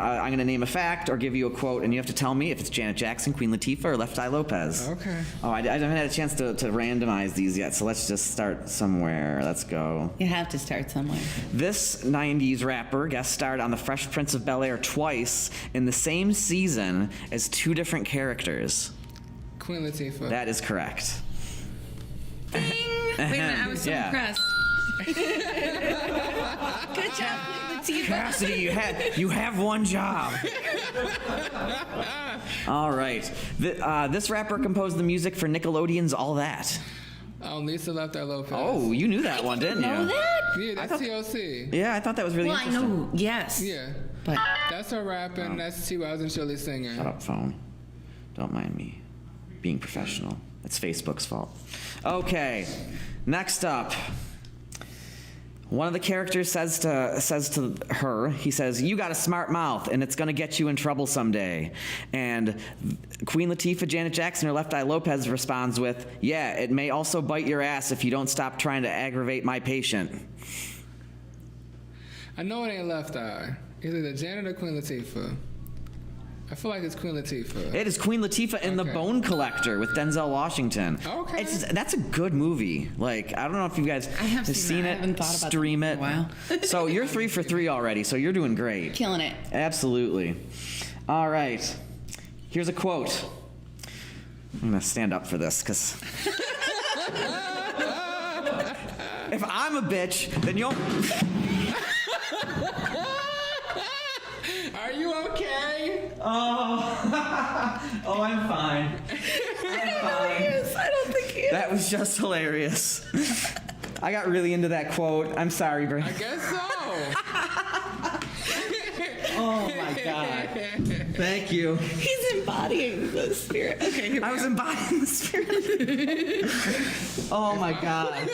a fact or give you a quote, and you have to tell me if it's Janet Jackson, Queen Latifah, or Left Eye Lopez. Okay. Oh, I haven't had a chance to randomize these yet, so let's just start somewhere. Let's go. You have to start somewhere. This 90s rapper guest starred on The Fresh Prince of Bel-Air twice in the same season as two different characters. Queen Latifah. That is correct. Wait a minute, I was so Yeah. impressed. Good job, Latifah. Cassidy, you have one job. All right. This rapper composed the music for Nickelodeon's All That. Lisa Left Eye Lopez. Oh, you knew that one, didn't you? Know that? Yeah, that's TLC. Yeah, I thought that was really Well, I interesting. know, yes. Yeah. But That's her rapping. That's T. Wilde and Shirley singing. Shut up, phone. Don't mind me being professional. It's Facebook's fault. Okay, next up. One of the characters says to her, he says, "You got a smart mouth, and it's gonna get you in trouble someday." And Queen Latifah, Janet Jackson, or Left Eye Lopez responds with, "Yeah, it may also bite your ass if you don't stop trying to aggravate my patient." I know it ain't Left Eye. It's either Janet or Queen Latifah. I feel like it's Queen Latifah. It is Queen Latifah in The Bone Collector with Denzel Washington. Okay. That's a good movie. Like, I don't know if you guys have seen that. I it. haven't thought about Stream that it. in a while. So you're 3 for 3 already, so you're doing great. Killing it. Absolutely. All right. Here's a quote. I'm going to stand up for this because if I'm a bitch, then you'll... Are you okay? Oh, I'm fine. I'm fine. I don't think he is. That was just hilarious. I got really into that quote. I'm sorry, Brady. I guess so. Oh my God. Thank you. He's embodying the spirit. Okay, here we I was go. embodying the spirit. Oh my God.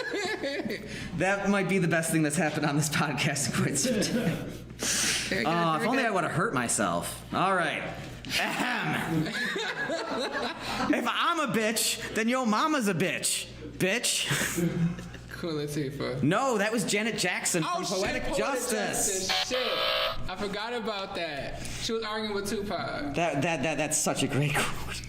That might be the best thing that's happened on this podcast in quite some time. Very good, If very only good. I would have hurt myself. All right. Ahem. If I'm a bitch, then your mama's a bitch. Bitch. Queen Latifah. No, that was Janet Jackson from Oh, Poetic shit, Justice. Shit. I forgot about that. She was arguing with Tupac. That's such a great quote.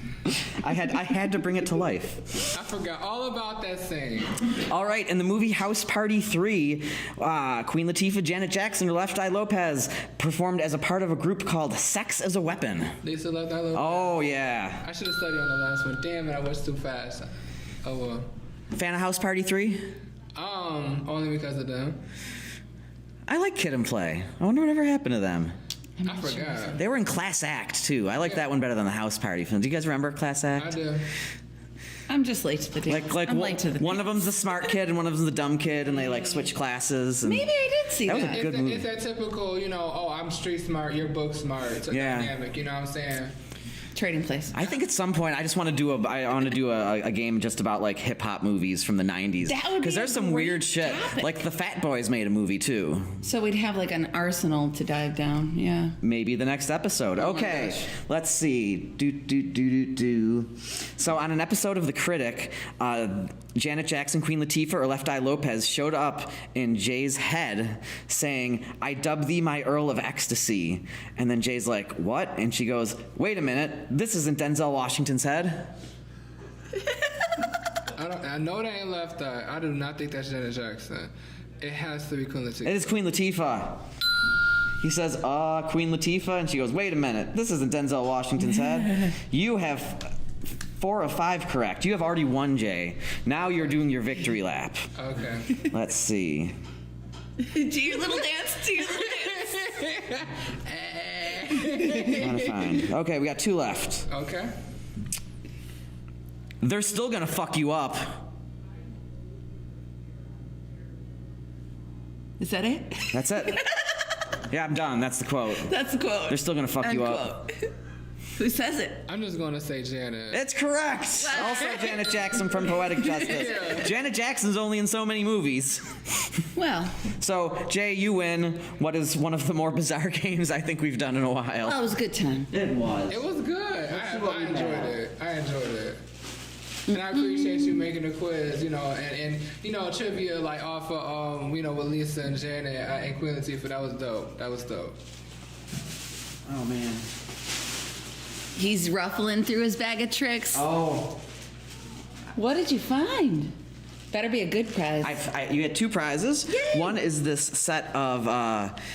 I had to bring it to life. I forgot all about that scene. All right, in the movie House Party 3, Queen Latifah, Janet Jackson, or Left Eye Lopez performed as a part of a group called Sex as a Weapon. Lisa Left Eye Lopez. Oh, yeah. I should have studied on the last one. Damn it, I was too fast. Oh well. Fan of House Party 3? Only because of them. I like Kid and Play. I wonder whatever happened to them. I forgot. They were in Class Act, too. I like that one better than the House Party film. Do you guys remember Class Act? I do. I'm just late to the dance. Like I'm late to the one of them's the smart kid and one of them's the dumb kid, and they like switch classes. And Maybe I did see that that. was a good movie. It's that typical, I'm street smart, you're book smart. It's a dynamic, you know what I'm saying? Trading Place. I think at some point I just want to do a game just about like hip hop movies from the 90s. That would be because there's a some great weird shit. topic. Like the Fat Boys made a movie too. So we'd have like an arsenal to dive down. Yeah. Maybe the next episode. Oh my Okay, gosh. let's see. So on an episode of The Critic, Janet Jackson, Queen Latifah, or Left Eye Lopez showed up in Jay's head saying, "I dub thee my Earl of Ecstasy." And then Jay's like, "What?" And she goes, "Wait a minute, this isn't Denzel Washington's head." I know that ain't Left Eye. I do not think that's Janet Jackson. It has to be Queen Latifah. It is Queen Latifah. He says, Queen Latifah, and she goes, "Wait a minute, this isn't Denzel Washington's head." You have 4 of 5 correct. You have already won, Jay. Now you're doing your victory lap. Okay. Let's see. Do your little dance. Do your little dance. Trying to find. Okay, we got 2 left. Okay. They're still gonna fuck you up. Is that it? That's it. Yeah, I'm done. That's the quote. That's the quote. They're still gonna fuck you up. Who says it? I'm just going to say Janet. It's correct. Also, Janet Jackson from Poetic Justice. Yeah. Janet Jackson's only in so many movies. Well. So, Jay, you win what is one of the more bizarre games I think we've done in a while. Well, it was a good time. It was. It was good. I enjoyed it. I enjoyed it. And I appreciate you making the quiz, and trivia like off of with Lisa and Janet and Queen Latifah. That was dope. That was dope. Oh man. He's ruffling through his bag of tricks. Oh. What did you find? Better be a good prize. You had two prizes. Yay. One is this set of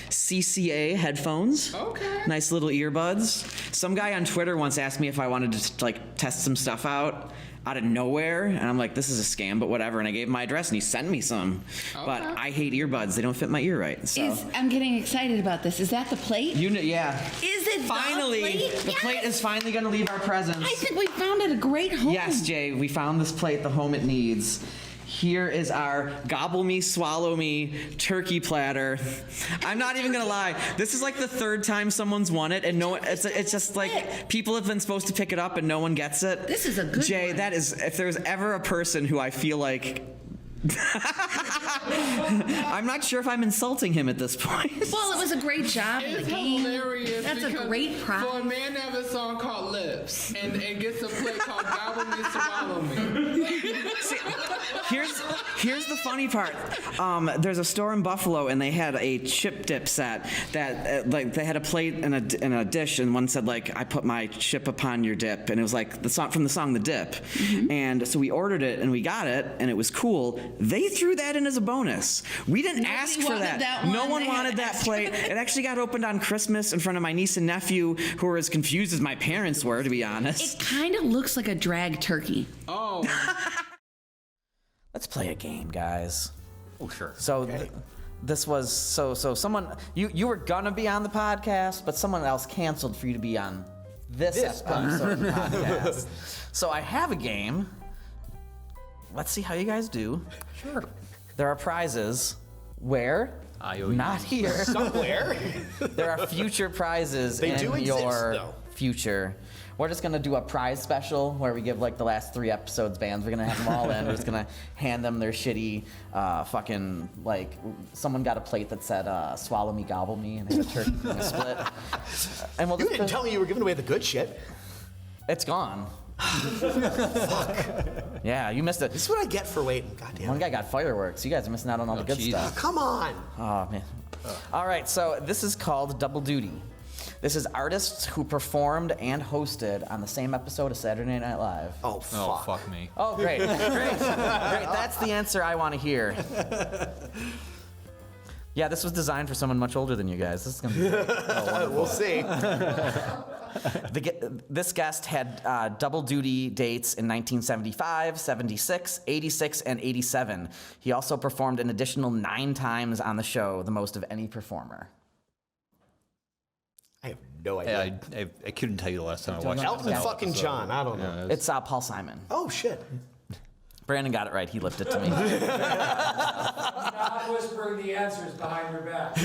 CCA headphones. Okay. Nice little earbuds. Some guy on Twitter once asked me if I wanted to test some stuff out of nowhere, and I'm like, this is a scam, but whatever. And I gave him my address, and he sent me some. Okay. But I hate earbuds; they don't fit my ear right. So I'm getting excited about this. Is that the plate? yeah. Is it Finally, the plate? the plate is finally going to leave our presence. I think we found it a great home. Yes, Jay, we found this plate, the home it needs. Here is our gobble me, swallow me turkey platter. I'm not even gonna lie. This is like the third time someone's won it, and it's just like people have been supposed to pick it up and no one gets it. This is a good Jay, one. that is, if there's ever a person who I feel like I'm not sure if I'm insulting him at this point. Well, it was a great job in the It's game. hilarious. That's a because great prize. For a man to have a song called Lips and gets a play called Gobble Me, Swallow Me. See, here's the funny part. There's a store in Buffalo, and they had a chip dip set that they had a plate and a dish, and one said I put my chip upon your dip, and it was like the song from the song The Dip. Mm-hmm. And so we ordered it and we got it, and it was cool. They threw that in as a bonus. We didn't ask for that. No one wanted that plate. It actually got opened on Christmas in front of my niece and nephew, who were as confused as my parents were, to be honest. It kind of looks like a drag turkey. Oh. Let's play a game, guys. Oh, sure. So this was so someone you were gonna be on the podcast, but someone else canceled for you to be on this episode of the podcast. So I have a game. Let's see how you guys do. Sure. There are prizes. Where? Not here. Somewhere. There are future prizes They in do exist, your though. future. We're just gonna do a prize special where we give the last 3 episodes bands. We're gonna have them all in. We're just gonna hand them their shitty fucking someone got a plate that said "Swallow me, gobble me" and they had a turkey and a split. And You didn't tell me you were giving away the good shit. It's gone. Yeah, you missed it. This is what I get for waiting. Goddamn. One guy got fireworks. You guys are missing out on all the good stuff. Come on. Oh man. All right, so this is called Double Duty. This is artists who performed and hosted on the same episode of Saturday Night Live. Oh, fuck. Oh, fuck me. Oh, great. Great. That's the answer I want to hear. Yeah, this was designed for someone much older than you guys. This is going to be great. Oh, we'll see. This guest had double duty dates in 1975, 76, 86, and 87. He also performed an additional 9 times on the show, the most of any performer. I have no idea. I couldn't tell you the last time I watched Elton fucking John. I don't know. It's Paul Simon. Oh, shit. Brandon got it right. He lifted it to me. Not whispering the answers behind your back.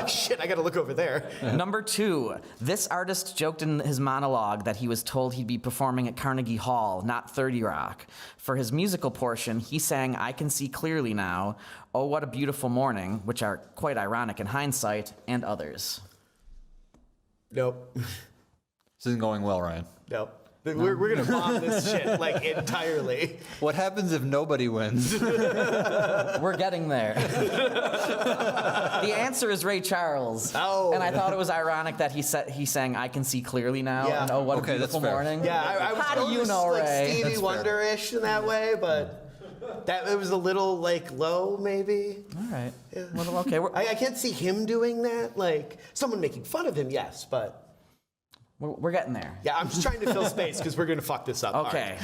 Shit, I gotta look over there. Number 2, this artist joked in his monologue that he was told he'd be performing at Carnegie Hall, not 30 Rock. For his musical portion, he sang "I Can See Clearly Now," "Oh What a Beautiful Morning," which are quite ironic in hindsight, and others. Nope. This isn't going well, Ryan. Nope. We're gonna bomb this shit entirely. What happens if nobody wins? We're getting there. The answer is Ray Charles. Oh. And I thought it was ironic that he sang "I Can See Clearly Now" Yeah. and "Oh What a Okay, that's Beautiful fair. Morning." Yeah, I was How do going you know, Ray? Stevie That's fair. Wonder-ish in that way, but it was a little low, maybe. All right. Yeah. Well, okay. I can't see him doing that. Someone making fun of him, yes, but. We're getting there. Yeah, I'm just trying to fill space because we're gonna fuck this up. Okay.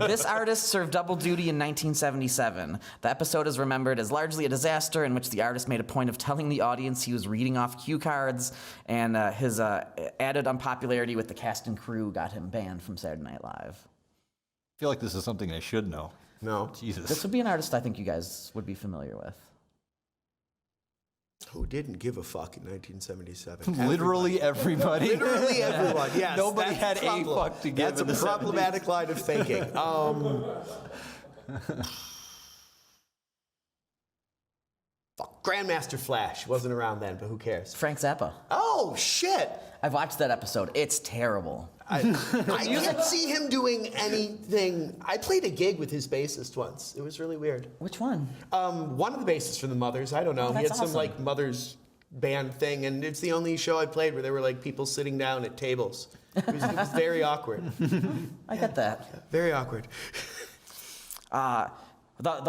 This artist served double duty in 1977. The episode is remembered as largely a disaster in which the artist made a point of telling the audience he was reading off cue cards, and his added unpopularity with the cast and crew got him banned from Saturday Night Live. I feel like this is something I should know. No. Jesus. This would be an artist I think you guys would be familiar with. Who didn't give a fuck in 1977? Literally everybody. Literally everyone, yes. Nobody that's had a fuck to give That's in a the problematic 70s. line of thinking. Fuck, Grandmaster Flash wasn't around then, but who cares? Frank Zappa. Oh, shit! I've watched that episode. It's terrible. I can't see him doing anything. I played a gig with his bassist once. It was really weird. Which one? One of the bassists from the Mothers. I don't know. Oh, He had that's some awesome. like Mothers band thing, and it's the only show I played where there were like people sitting down at tables. It was very awkward. I get that. Very awkward. The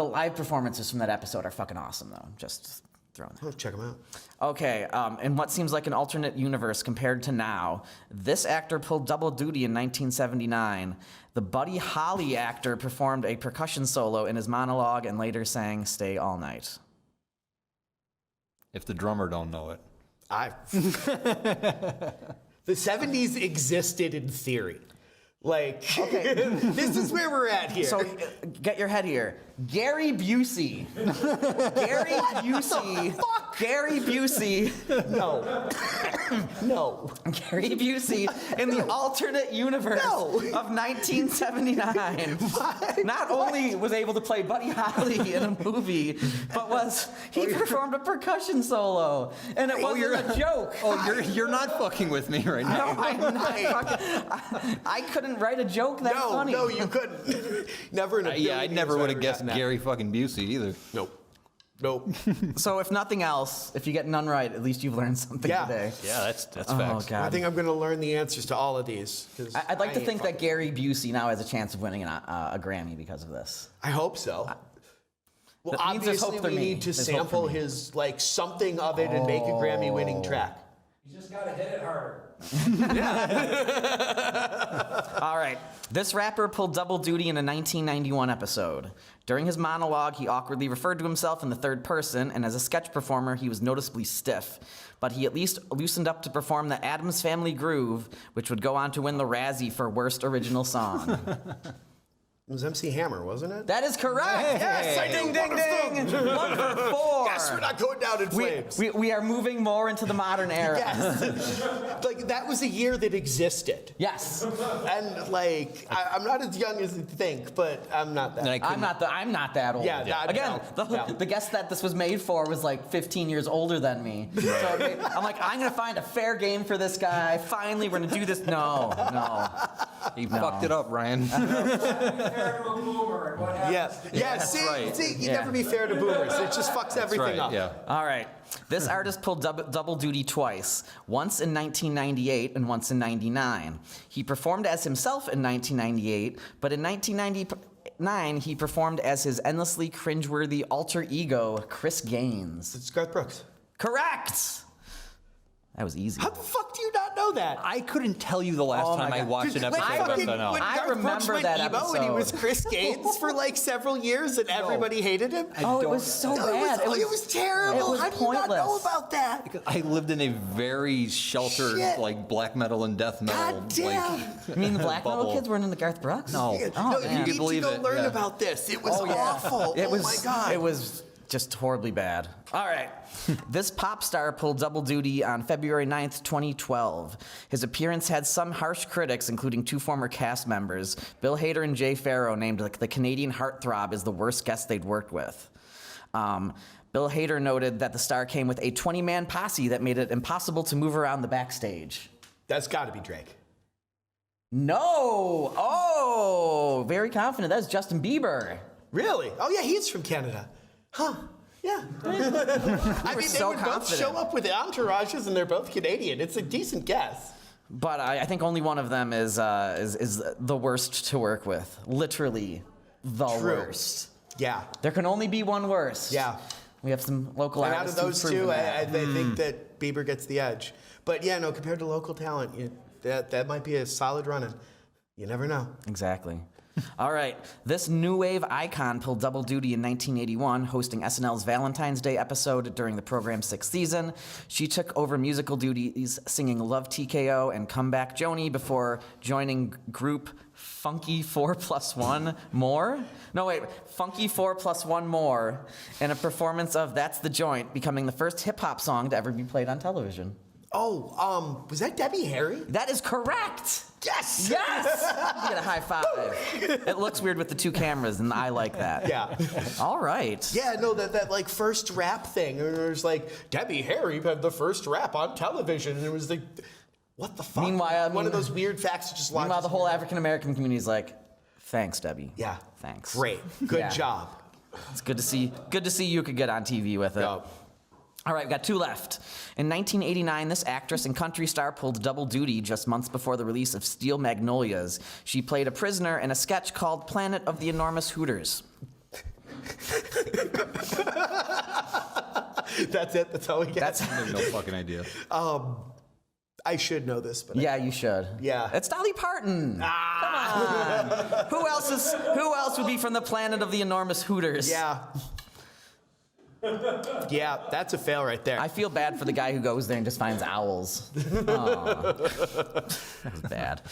live performances from that episode are fucking awesome, though. Just throwing that. Oh, check them out. Okay, in what seems like an alternate universe compared to now, this actor pulled double duty in 1979. The Buddy Holly actor performed a percussion solo in his monologue and later sang "Stay All Night." If the drummer don't know it. The 70s existed in theory. Like, okay, this is where we're at here. So get your head here. Gary Busey. Gary Busey. Gary Busey. No. No. Gary Busey in the alternate universe of 1979. Not only was able to play Buddy Holly in a movie, but he performed a percussion solo, and it wasn't a joke. Oh, you're not fucking with me right now. No, I'm not fucking. I couldn't write a joke that funny. No, you couldn't. Never in a Yeah, I never would have guessed gotten that. Gary fucking Busey either. Nope. So if nothing else, if you get none right, at least you've learned something today. Yeah, that's Oh, facts. God. I think I'm going to learn the answers to all of these. I'd like to think that Gary Busey now has a chance of winning a Grammy because of this. I hope so. Well, That means there's obviously hope for we me. need to There's hope sample for me. his, like, something of it and make a Grammy-winning track. You just gotta hit it harder. All right. This rapper pulled double duty in a 1991 episode. During his monologue, he awkwardly referred to himself in the third person, and as a sketch performer, he was noticeably stiff. But he at least loosened up to perform the Addams Family Groove, which would go on to win the Razzie for Worst Original Song. It was MC Hammer, wasn't it? That is correct. Yes, I Ding, knew. ding, ding. 1 for 4. Yes, we're not going down in flames. We are moving more into the modern era. Yes. Like, that was a year that existed. Yes. And, like, I'm not as young as you think, but I'm not that. I'm not that old. Yeah. Again, the guest that this was made for was like 15 years older than me. So I'm like, I'm gonna find a fair game for this guy. Finally, we're gonna do this. No. You fucked it up, Ryan. Fair to a boomer and what happens? Yeah, see, you never be fair to boomers. It just fucks everything up. Yeah. All right. This artist pulled double duty twice, once in 1998 and once in 99. He performed as himself in 1998, but in 1999 he performed as his endlessly cringeworthy alter ego, Chris Gaines. It's Garth Brooks. Correct! That was easy. How the fuck do you not know that? I couldn't tell you the last time I watched an episode of SNL. When I Garth Brooks remember went that emo and he was episode. Chris Gaines for like several years and everybody hated him. It was so bad. It was terrible. It was How do you not know pointless. about that? I lived in a very sheltered, Shit. like, black metal and death metal. God damn. You mean the black metal bubble. kids weren't into Garth Brooks? No. No, man. you need believe to go it, learn yeah. about this. It was Yeah. awful. It was, oh my God. It was just horribly bad. All right. This pop star pulled double duty on February 9th, 2012. His appearance had some harsh critics, including 2 former cast members. Bill Hader and Jay Farrow named the Canadian heartthrob as the worst guest they'd worked with. Bill Hader noted that the star came with a 20-man posse that made it impossible to move around the backstage. That's got to be Drake. No! Oh! Very confident. That's Justin Bieber. Really? Oh yeah, he's from Canada. Huh. Yeah. I mean, so they would both confident. show up with entourages and they're both Canadian. It's a decent guess. But I think only one of them is the worst to work with. Literally, the worst. Yeah. There can only be one worst. Yeah. We have some local And out of artists those who've two, proven that. I think that Bieber gets the edge. But yeah, no, compared to local talent, that might be a solid run-in. You never know. Exactly. All right. This new wave icon pulled double duty in 1981, hosting SNL's Valentine's Day episode during the program's 6th season. She took over musical duties singing Love TKO and Come Back Joni before joining group Funky 4+1 More? No, wait. Funky 4+1 More in a performance of That's the Joint, becoming the first hip-hop song to ever be played on television. Oh, was that Debbie Harry? That is correct! Yes! Yes! You get a high five. It looks weird with the two cameras, and I like that. Yeah. All right. Yeah, no, that like first rap thing. It was like, Debbie Harry had the first rap on television. And it was like, what the fuck? Meanwhile, one of those weird facts that just launches. Meanwhile, the whole African-American community is like, thanks, Debbie. Yeah. Thanks. Great. Good job. It's good to see you could get on TV with it. Yep. All right, we've got two left. In 1989, this actress and country star pulled double duty just months before the release of Steel Magnolias. She played a prisoner in a sketch called Planet of the Enormous Hooters. That's it? That's all we get? I have no fucking idea. I should know this, but Yeah, you should. Yeah. It's Dolly Parton. Come on. Who else would be from the Planet of the Enormous Hooters? Yeah. Yeah, that's a fail right there. I feel bad for the guy who goes there and just finds owls. Aw. That was bad.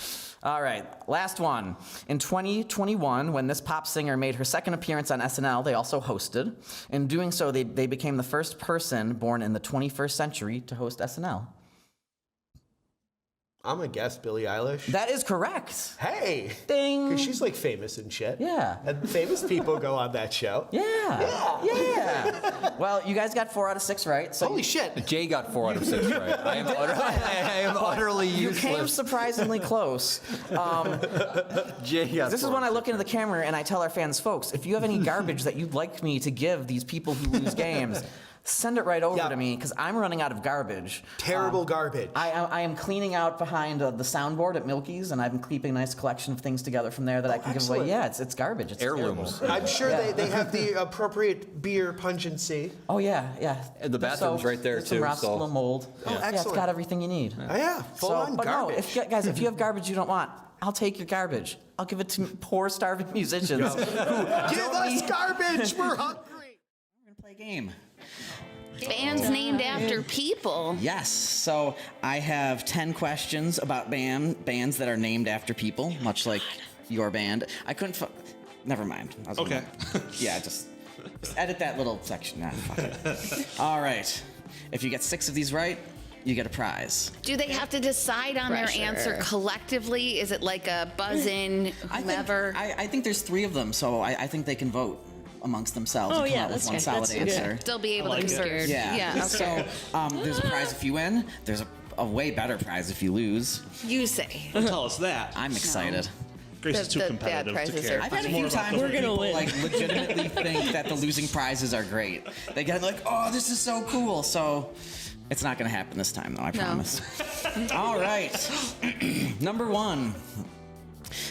All right, last one. In 2021, when this pop singer made her second appearance on SNL, they also hosted. In doing so, they became the first person born in the 21st century to host SNL. I'm gonna guess Billie Eilish. That is correct. Hey! Ding! Because she's like famous and shit. Yeah. And famous people go on that show. Yeah. Well, you guys got 4 out of 6 right. So Holy shit. Jay got 4 out of 6 right. I am utterly useless. You came surprisingly close. Jay got This is when I look into the camera and I tell our fans, folks, if you have any garbage that you'd like me to give these people who lose games, send it right over to me, because I'm running out of garbage. Terrible garbage. I am cleaning out behind the soundboard at Milky's, and I've been keeping a nice collection of things together from there that I can give away. Yeah, it's garbage. It's heirlooms. terrible. I'm sure they have the appropriate beer pungency. Oh, yeah. And the bathroom's right there, too. Some mold. Oh, Yeah, it's excellent. got everything you need. Oh, yeah, full on but garbage. No, if you have garbage you don't want, I'll take your garbage. I'll give it to poor, starving musicians. Give us garbage. We're hungry. We're going to play a game. Bands named after people. Yes. So I have 10 questions about bands that are named after people, much like your band. I couldn't. Never mind. Okay. Yeah, just edit that little section. Nah, fuck it. All right. If you get 6 of these right, you get a prize. Do they have to decide on their answer collectively? Is it like a buzz-in, whomever? I think there's 3 of them, so I think they can vote amongst themselves and come up with one solid answer. Still be able to converse. Yeah. Okay. So there's a prize if you win. There's a way better prize if you lose. You say. Don't tell us that. I'm excited. Grace is too competitive to care. I've had a few times where people like legitimately think that the losing prizes are great. They get like, oh, this is so cool. So it's not going to happen this time, though. I promise. All right. Number 1.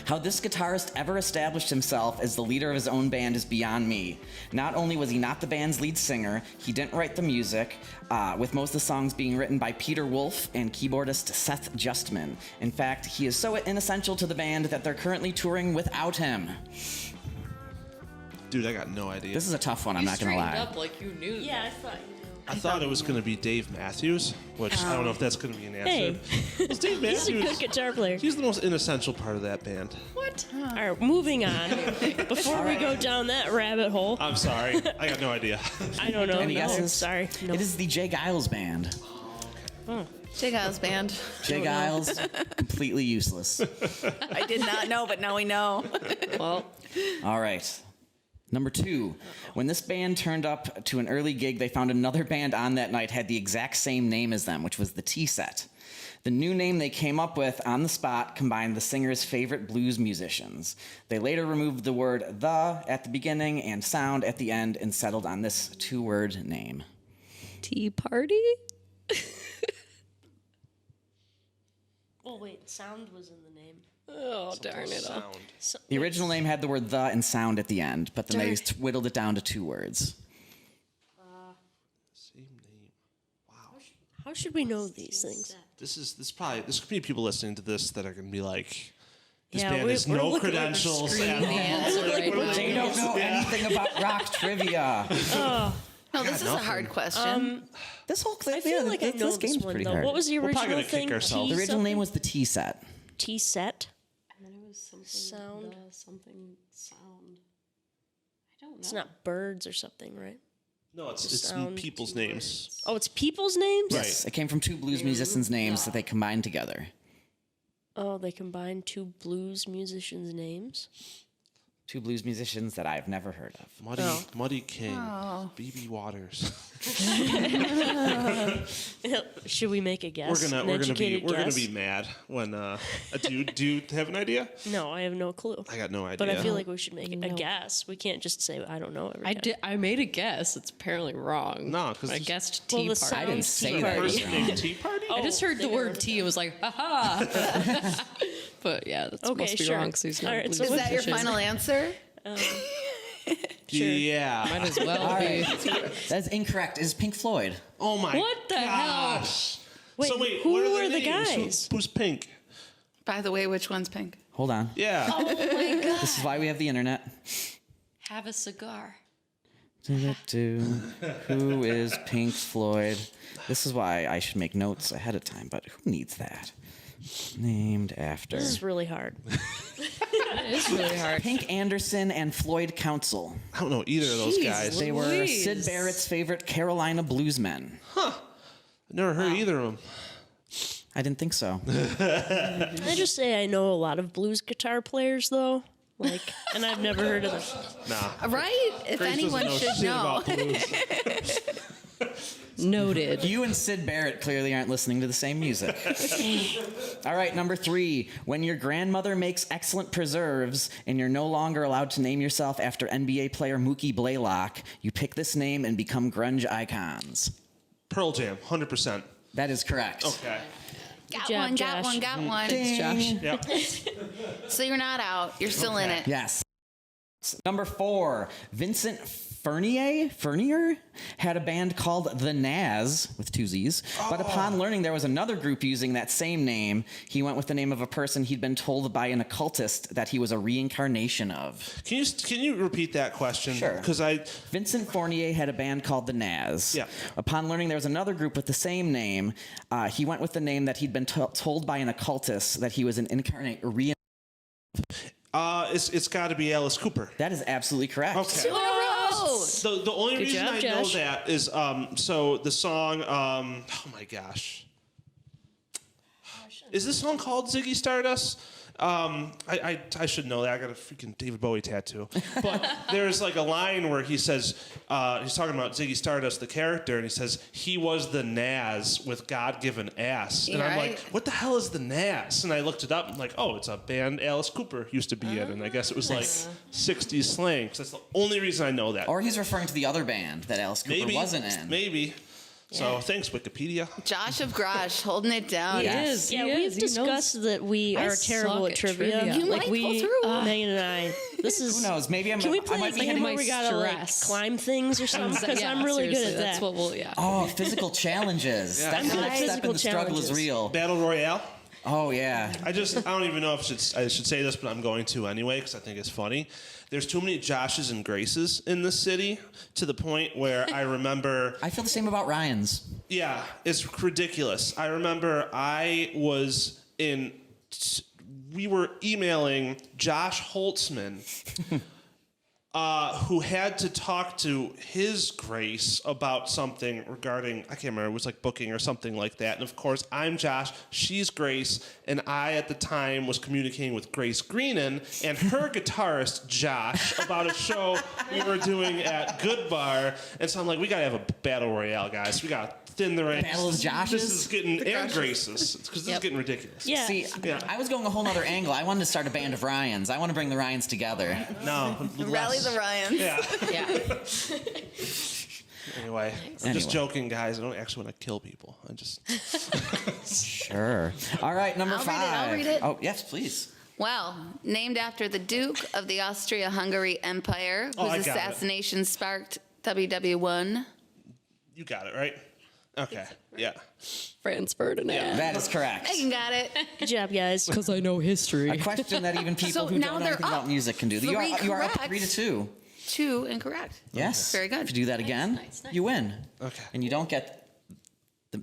How this guitarist ever established himself as the leader of his own band is beyond me. Not only was he not the band's lead singer, he didn't write the music, with most of the songs being written by Peter Wolf and keyboardist Seth Justman. In fact, he is so inessential to the band that they're currently touring without him. Dude, I got no idea. This is a tough one, I'm not going to lie. up like you knew. Yeah, I thought you knew. I thought it was going to be Dave Matthews, which I don't know if that's going to be an answer. Hey, Well, Dave he's a Matthews, good guitar player. he's the most inessential part of that band. What? All right, moving on. Before we go down that rabbit hole. I'm sorry. I got no idea. I don't know. Any guesses? Sorry. No. It is the Jay Giles Band. Jay Giles Band. Jay Giles, completely useless. I did not know, but now we know. Well. All right. Number 2, when this band turned up to an early gig, they found another band on that night had the exact same name as them, which was the T-Set. The new name they came up with on the spot combined the singer's favorite blues musicians. They later removed the word "the" at the beginning and "sound" at the end and settled on this 2-word name. Tea Party? Oh, wait, sound was in the name. Oh, darn it. The original name had the word "the" and "sound" at the end, but then they whittled it down to 2 words. Same name. Wow. How should we know these things? This could be people listening to this that are going to be like, This Yeah, band has we're no looking like we're credentials screaming at the all. answer Like, right what are now. They don't know anything about rock trivia. Oh. No, this is a hard question. This whole I feel like I know this game's this one pretty though. hard. What was the We're original probably gonna thing? kick ourselves. The original name something? was the T set. T set. And then it was something. Sound. Something sound. I don't know. It's not birds or something, right? No, it's Sound. people's names. Oh, it's people's names. Yes, it came from two blues musicians' names that they combined together. Oh, they combined two blues musicians' names. Two blues musicians that I've never heard of. Muddy King, Oh. BB Waters. Should we make a guess? We're An gonna educated guess? be mad when. Do you have an idea? No, I have no clue. I got no idea. But I feel like we should make a guess. We can't just say I don't know every I time. did. I made a guess. It's apparently wrong. No, because I guessed Well, Tea the Party. I didn't say Tea that. Party. Person named Tea Party. I just heard the word tea. It was like, haha. But yeah, that Okay, must be sure. wrong. Because he's not All a right, blues so Is that your musician. final answer? Yeah. Might as well be. That's incorrect. It's Pink Floyd. Oh my. What the hell? gosh. Wait, so wait, who what are were their the names? guys? Who's Pink? By the way, which one's pink? Hold on. Yeah. Oh my god. This is why we have the internet. Have a cigar. Who is Pink Floyd? This is why I should make notes ahead of time, but who needs that? Named after. This is really hard. It is really hard. Pink Anderson and Floyd Council. I don't know either of those Jeez guys. They were Louise. Sid Barrett's favorite Carolina bluesmen. I never heard either of them. I didn't think so. Can I just say I know a lot of blues guitar players though? Like, and I've never heard of them. Nah. Right? If Grace anyone doesn't should shit know. about blues. Noted. You and Sid Barrett clearly aren't listening to the same music. All right, number 3. When your grandmother makes excellent preserves and you're no longer allowed to name yourself after NBA player Mookie Blaylock, you pick this name and become grunge icons. Pearl Jam, 100%. That is correct. Okay. Got job, one, got Josh. one, got one. Ding. Josh. Yep. So you're not out. You're still in it. Yes. Number 4, Vincent Furnier had a band called The Naz, with 2 Z's, but upon learning there was another group using that same name, he went with the name of a person he'd been told by an occultist that he was a reincarnation of. Can you repeat that question? Sure. Because Vincent Fournier had a band called The Naz. Yeah. Upon learning there was another group with the same name, he went with the name that he'd been told by an occultist that he was an it's got to be Alice Cooper. That is absolutely correct. Okay. The only Good reason job, I Josh. know that is so the song oh my gosh. Is this song called Ziggy Stardust? I should know that. I got a freaking David Bowie tattoo. But there's like a line where he says, he's talking about Ziggy Stardust, the character, and he says, he was the Naz with God-given ass. And I'm like, what the hell is the Naz? And I looked it up and I'm like, oh, it's a band Alice Cooper used to be in. And I guess it was like 60s slang. 'Cause that's the only reason I know that. Or he's referring to the other band that Alice Cooper wasn't in. Maybe. So thanks, Wikipedia. Josh of Grosh holding it down. He is. Yeah, He we've is. He discussed knows. that we I are terrible suck at trivia. trivia. You Like might we, pull through. Megan and I. This is. Who knows? Maybe Can we I play might a be game hitting where we gotta like stress. climb things or something? Because Yeah, I'm really good seriously, at that. That's what we'll. Yeah. Oh, physical challenges. Yeah. That I'm good kind at of step in physical the struggle is challenges. real. Battle Royale. Oh, yeah. I don't even know if I should say this, but I'm going to anyway because I think it's funny. There's too many Joshes and Graces in this city to the point where I remember. I feel the same about Ryan's. Yeah, it's ridiculous. I remember we were emailing Josh Holtzman, who had to talk to his Grace about something regarding, I can't remember, it was like booking or something like that. And of course, I'm Josh, she's Grace, and I at the time was communicating with Grace Greenan and her guitarist, Josh, about a show we were doing at Good Bar. And so I'm like, we gotta have a battle royale, guys. We gotta thin the ranks. Battle of Joshes? This is getting, and Graces, because this is getting ridiculous. Yeah. See, I was going a whole other angle. I wanted to start a band of Ryans. I want to bring the Ryans together. No. Rally the Ryans. Yeah. Yeah. Anyway, I'm just joking, guys. I don't actually want to kill people. I just. Sure. All right, number 5. I'll read it. Oh, yes, please. Well, named after the Duke of the Austria-Hungary Empire, Oh, I whose got it. assassination sparked WW1. You got it, right? Okay. Yeah. Franz Ferdinand. That is correct. Megan got it. Good job, guys. Because I know history. A question that even people So who now don't know they're anything about up music can do. You are, 3 you are up correct. 3-2. 2 incorrect. Yes. Very good. If you do that again, you win. Okay. And you don't get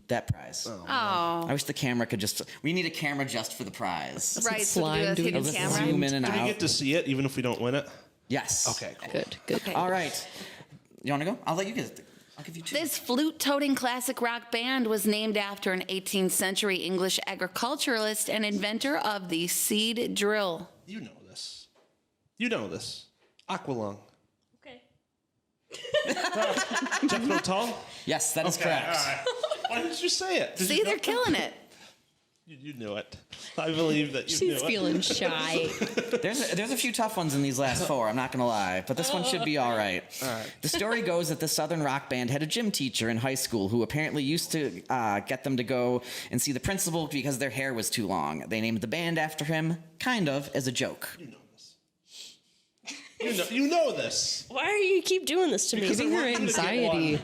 that prize. Oh. I wish the camera could just. We need a camera just for the prize. Right, so we do a hidden I'll just camera. zoom in and Do out. we get to see it even if we don't win it? Yes. Okay, cool. Good. Okay. All right. You want to go? I'll let you get it. I'll give you 2. This flute-toting classic rock band was named after an 18th century English agriculturalist and inventor of the seed drill. You know this. You know this. Aqualung. Okay. Jethro Tull? Yes, that is Okay, correct. all right. Why didn't you say it? Did See, you know? they're killing it. You knew it. I believe that you knew it. She's feeling shy. There's a few tough ones in these last 4, I'm not going to lie, but this one should be all right. The story goes that the Southern rock band had a gym teacher in high school who apparently used to get them to go and see the principal because their hair was too long. They named the band after him, kind of as a joke. You know this. Why are you keep doing this to me? Because I want you to get one.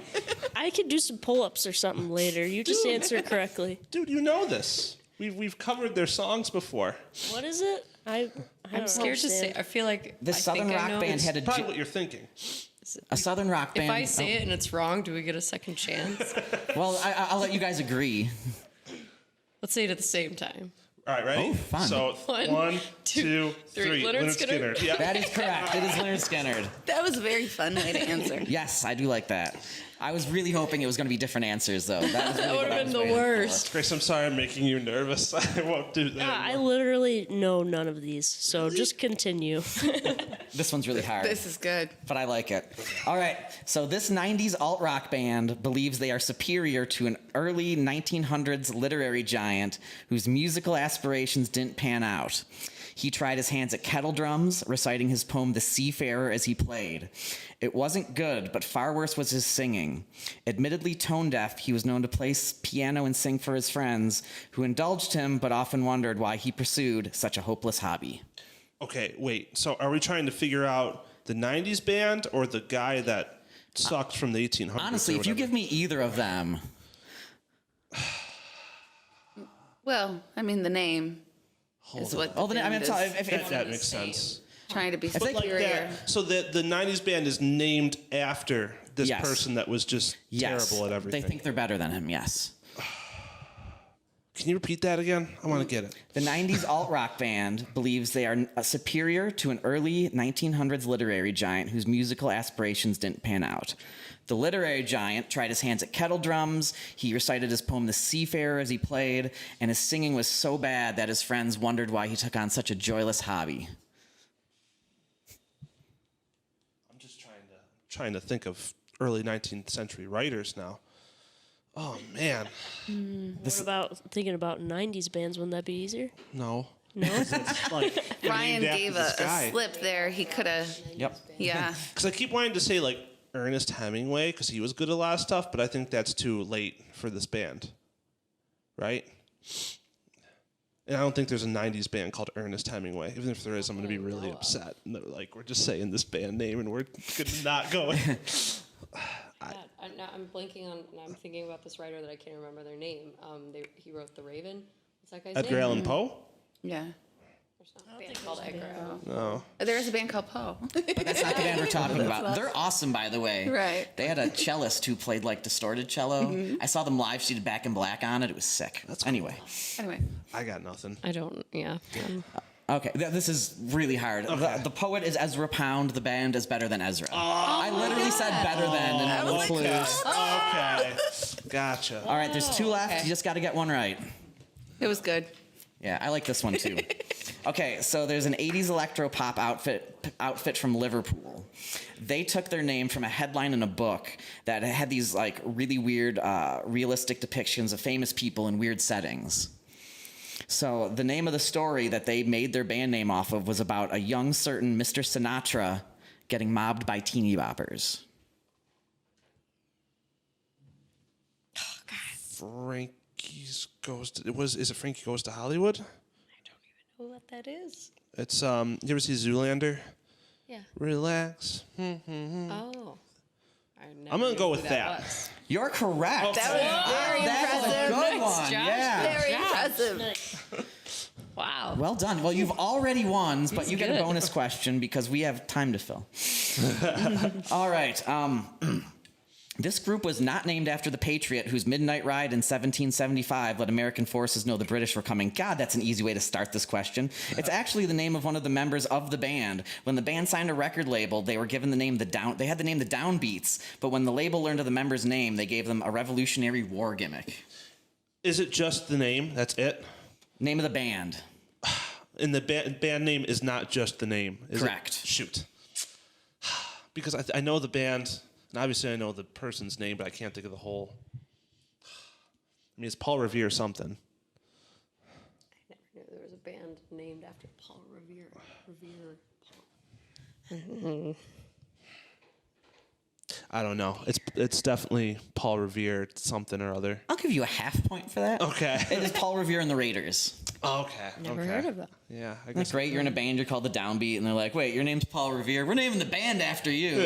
I could do some pull-ups or something later. You just answer correctly. Dude, you know this. We've covered their songs before. What is it? I I'm don't scared to say. understand. I feel like The I Southern think I rock know. band had a Probably gym. what you're thinking. A Southern rock band. If I say it and it's wrong, do we get a second chance? Well, I'll let you guys agree. Let's say it at the same time. All right, ready? Oh, fun. So, One, 1, two, 2, three. 3. Leonard Skinner. Yeah. That is correct. It is Leonard Skinner. That was a very fun way to answer. Yes, I do like that. I was really hoping it was going to be different answers, though. That That would have been the worst. Grace, I'm sorry I'm making you nervous. I won't do that. Yeah, I literally know none of these, so just continue. This one's really hard. This is good. But I like it. All right. So this 90s alt-rock band believes they are superior to an early 1900s literary giant whose musical aspirations didn't pan out. He tried his hands at kettle drums, reciting his poem The Seafarer as he played. It wasn't good, but far worse was his singing. Admittedly tone-deaf, he was known to play piano and sing for his friends, who indulged him but often wondered why he pursued such a hopeless hobby. Okay, wait. So are we trying to figure out the 90s band or the guy that sucked from the 1800s? Honestly, if you give me either of them. Well, I mean, the name is what. Oh, the name. I mean, band is that makes sense. Trying to be But like superior. that, so the 90s band is named after this Yes. person that was just terrible at everything. They think they're better than him, yes. Can you repeat that again? I want to get it. The 90s alt-rock band believes they are superior to an early 1900s literary giant whose musical aspirations didn't pan out. The literary giant tried his hands at kettle drums, he recited his poem The Seafarer as he played, and his singing was so bad that his friends wondered why he took on such a joyless hobby. I'm just trying to think of early 19th century writers now. Oh man. What about thinking about 90s bands? Wouldn't that be easier? No. No? Ryan named after gave this a guy. slip there. He could have. Yep. Yeah. Because I keep wanting to say like Ernest Hemingway because he was good at a lot of stuff, but I think that's too late for this band, right? And I don't think there's a 90s band called Ernest Hemingway. Even if there is, I'm going to be really upset. And they're like, we're just saying this band name and we're not going. I'm blanking on. I'm thinking about this writer that I can't remember their name. He wrote The Raven. What's that guy's Edgar name? Allan Poe? Yeah. There's not a band called Edgar Allan. No. There is a band called Poe. That's not the band we're talking about. They're awesome, by the way. Right. They had a cellist who played like distorted cello. Mhm. I saw them live. She did Back in Black on it. It was sick. Anyway. Anyway. I got nothing. I don't. Yeah. Okay, this is really hard. The poet is Ezra Pound. The band is Better Than Ezra. I literally said better than in the clues. Okay. Gotcha. All right, there's 2 left. Okay. You just got to get one right. It was good. Yeah, I like this one too. Okay, so there's an 80s electro pop outfit from Liverpool. They took their name from a headline in a book that had these like really weird, realistic depictions of famous people in weird settings. So the name of the story that they made their band name off of was about a young certain Mr. Sinatra getting mobbed by teeny boppers. Frankie's Goes to, is it Frankie Goes to Hollywood? Know what that is? It's you ever see Zoolander? Yeah. Relax. Oh. never I'm gonna knew go who with that. was. You're correct. That was very That impressive. was a good one. Yeah. Very impressive. Wow. Well done. Well, you've already won, but He's you get a good. bonus question because we have time to fill. All right. This group was not named after the Patriot, whose midnight ride in 1775 let American forces know the British were coming. God, that's an easy way to start this question. It's actually the name of one of the members of the band. When the band signed a record label, they were given the name They had the name the Downbeats, but when the label learned of the member's name, they gave them a Revolutionary War gimmick. Is it just the name? That's it? Name of the band. And the band name is not just the name. Is it? Correct. Shoot. Because I know the band, and obviously I know the person's name, but I can't think of the whole. I mean, it's Paul Revere or something. I never knew there was a band named after Paul Revere. I don't know. It's definitely Paul Revere something or other. I'll give you a half point for that. Okay. It is Paul Revere and the Raiders. Oh, okay. Never okay. heard of that. Yeah, I That's guess. great. You're in a band. You're called the Downbeat, and they're like, "Wait, your name's Paul Revere. We're naming the band after you."